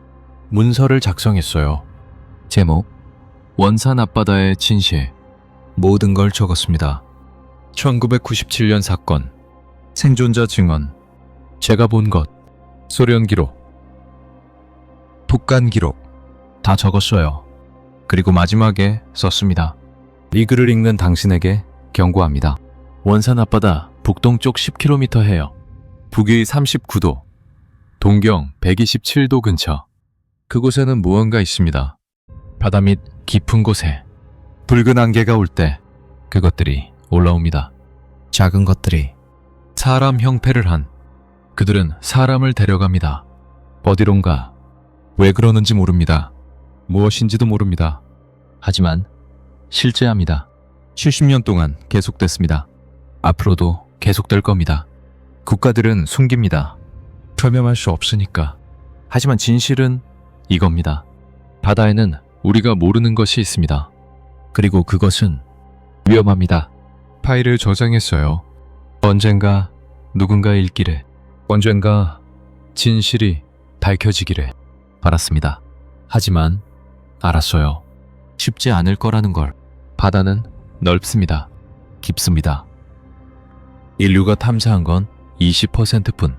문서를 작성했어요. 제목, 원산 앞바다의 진실. 모든 걸 적었습니다. 1997년 사건, 생존자 증언, 제가 본 것, 소련 기록, 북한 기록 다 적었어요. 그리고 마지막에 썼습니다. 이 글을 읽는 당신에게 경고합니다. 원산 앞바다 북동쪽 10km 해요. 북위 39도, 동경 127도 근처. 그곳에는 무언가 있습니다. 바다 밑 깊은 곳에 붉은 안개가 올 때 그것들이 올라옵니다. 작은 것들이 사람 형태를 한. 그들은 사람을 데려갑니다. 어디론가. 왜 그러는지 모릅니다. 무엇인지도 모릅니다. 하지만 실제합니다. 70년 동안 계속됐습니다. 앞으로도 계속될 겁니다. 국가들은 숨깁니다. 설명할 수 없으니까. 하지만 진실은 이겁니다. 바다에는 우리가 모르는 것이 있습니다. 그리고 그것은 위험합니다. 파일을 저장했어요. 언젠가 누군가 읽기를, 언젠가 진실이 밝혀지기를 알았습니다. 하지만 알았어요. 쉽지 않을 거라는 걸. 바다는 넓습니다. 깊습니다. 인류가 탐사한 건 20%뿐.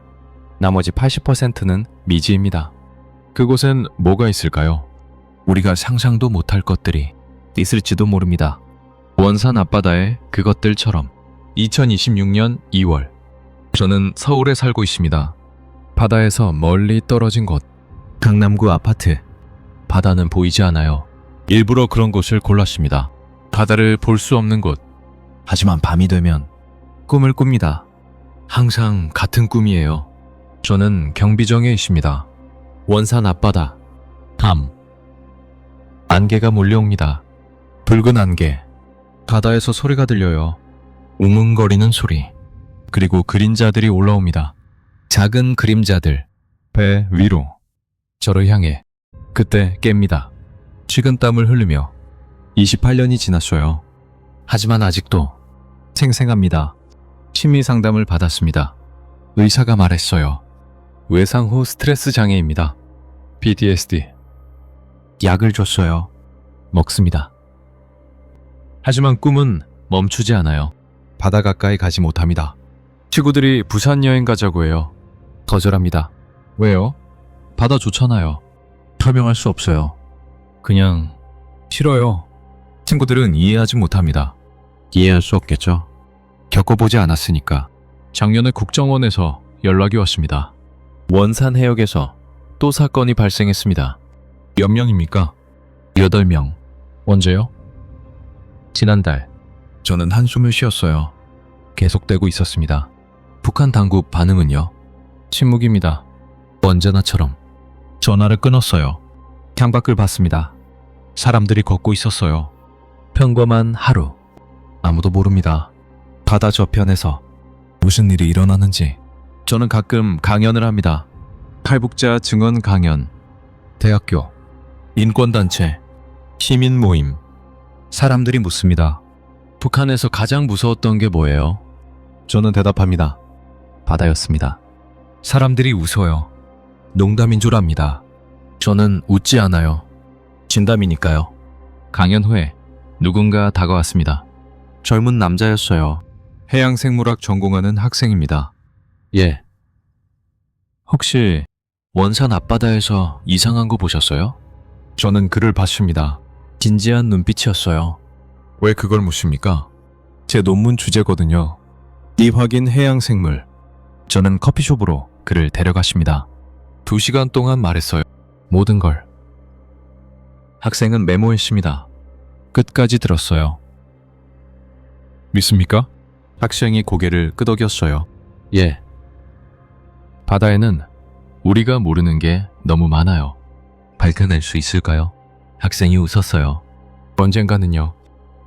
나머지 80%는 미지입니다. 그곳엔 뭐가 있을까요? 우리가 상상도 못할 것들이 있을지도 모릅니다. 원산 앞바다의 그것들처럼. 2026년 2월. 저는 서울에 살고 있습니다. 바다에서 멀리 떨어진 곳. 강남구 아파트. 바다는 보이지 않아요. 일부러 그런 곳을 골랐습니다. 바다를 볼 수 없는 곳. 하지만 밤이 되면 꿈을 꿉니다. 항상 같은 꿈이에요. 저는 경비정에 있습니다. 원산 앞바다. 밤. 안개가 몰려옵니다. 붉은 안개. 바다에서 소리가 들려요. 웅웅거리는 소리, 그리고 그림자들이 올라옵니다. 작은 그림자들, 배 위로 저를 향해. 그때 깹니다. 식은땀을 흘리며. 28년이 지났어요. 하지만 아직도 생생합니다. 심리 상담을 받았습니다. 의사가 말했어요. 외상 후 스트레스 장애입니다. PTSD. 약을 줬어요. 먹습니다. 하지만 꿈은 멈추지 않아요. 바다 가까이 가지 못합니다. 친구들이 부산 여행 가자고 해요. 거절합니다. 왜요? 바다 좋잖아요. 설명할 수 없어요. 그냥 싫어요. 친구들은 이해하지 못합니다. 이해할 수 없겠죠. 겪어보지 않았으니까. 작년에 국정원에서 연락이 왔습니다. 원산 해역에서 또 사건이 발생했습니다. 몇 명입니까? 8명. 언제요? 지난달. 저는 한숨을 쉬었어요. 계속되고 있었습니다. 북한 당국 반응은요? 침묵입니다. 언제나처럼. 전화를 끊었어요. 창밖을 봤습니다. 사람들이 걷고 있었어요. 평범한 하루. 아무도 모릅니다. 바다 저편에서 무슨 일이 일어나는지. 저는 가끔 강연을 합니다. 탈북자 증언 강연, 대학교, 인권단체, 시민 모임. 사람들이 묻습니다. 북한에서 가장 무서웠던 게 뭐예요? 저는 대답합니다. 바다였습니다. 사람들이 웃어요. 농담인 줄 압니다. 저는 웃지 않아요. 진담이니까요. 강연 후에 누군가 다가왔습니다. 젊은 남자였어요. 해양생물학 전공하는 학생입니다. 예. 혹시 원산 앞바다에서 이상한 거 보셨어요? 저는 그를 봤습니다. 진지한 눈빛이었어요. 왜 그걸 묻습니까? 제 논문 주제거든요. 미확인 해양생물. 저는 커피숍으로 그를 데려갔습니다. 2시간 동안 말했어요. 모든 걸. 학생은 메모했습니다. 끝까지 들었어요. 믿습니까? 학생이 고개를 끄덕였어요. 예. 바다에는 우리가 모르는 게 너무 많아요. 밝혀낼 수 있을까요? 학생이 웃었어요. 언젠가는요.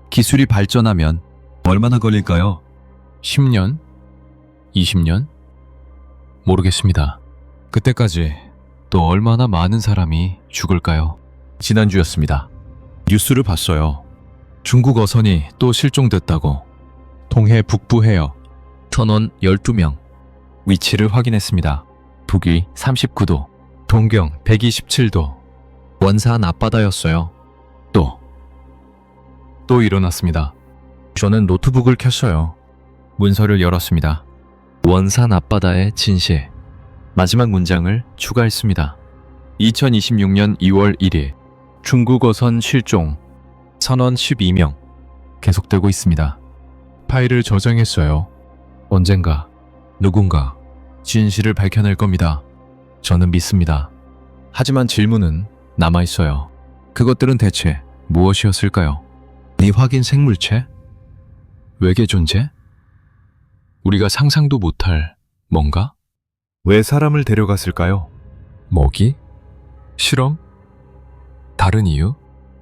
기술이 발전하면 얼마나 걸릴까요? 10년? 20년? 모르겠습니다. 그때까지 또 얼마나 많은 사람이 죽을까요? 지난주였습니다. 뉴스를 봤어요. 중국 어선이 또 실종됐다고. 동해 북부 해역 선원 12명. 위치를 확인했습니다. 북위 39도, 동경 127도. 원산 앞바다였어요. 또 일어났습니다. 저는 노트북을 켰어요. 문서를 열었습니다. 원산 앞바다의 진실. 마지막 문장을 추가했습니다. 2026년 2월 1일 중국 어선 실종. 선원 12명. 계속되고 있습니다. 파일을 저장했어요. 언젠가 누군가 진실을 밝혀낼 겁니다. 저는 믿습니다. 하지만 질문은 남아있어요. 그것들은 대체 무엇이었을까요? 미확인 생물체? 외계 존재? 우리가 상상도 못할 뭔가? 왜 사람을 데려갔을까요? 먹이? 실험? 다른 이유?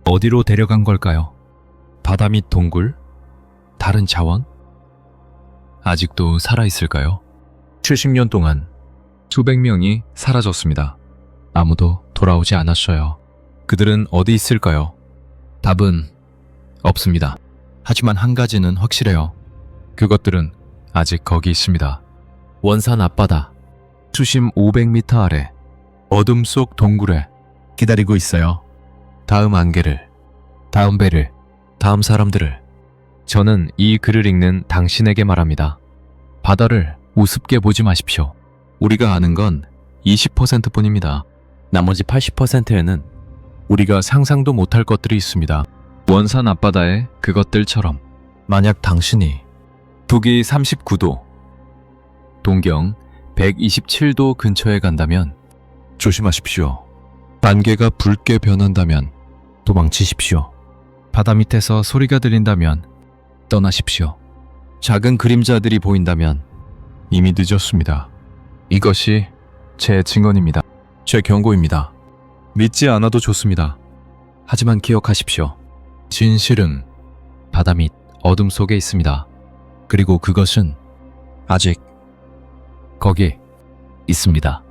어디로 데려간 걸까요? 바다 밑 동굴? 다른 자원? 아직도 살아있을까요? 70년 동안 수백 명이 사라졌습니다. 아무도 돌아오지 않았어요. 그들은 어디 있을까요? 답은 없습니다. 하지만 한 가지는 확실해요. 그것들은 아직 거기 있습니다. 원산 앞바다, 수심 500m 아래, 어둠 속 동굴에 기다리고 있어요. 다음 안개를, 다음 배를, 다음 사람들을. 저는 이 글을 읽는 당신에게 말합니다. 바다를 우습게 보지 마십시오. 우리가 아는 건 20% 뿐입니다. 나머지 80%에는 우리가 상상도 못할 것들이 있습니다. 원산 앞바다의 그것들처럼. 만약 당신이 북위 39도, 동경 127도 근처에 간다면 조심하십시오. 안개가 붉게 변한다면 도망치십시오. 바다 밑에서 소리가 들린다면 떠나십시오. 작은 그림자들이 보인다면 이미 늦었습니다. 이것이 제 증언입니다. 제 경고입니다. 믿지 않아도 좋습니다. 하지만 기억하십시오. 진실은 바다 밑 어둠 속에 있습니다. 그리고 그것은 아직 거기 있습니다.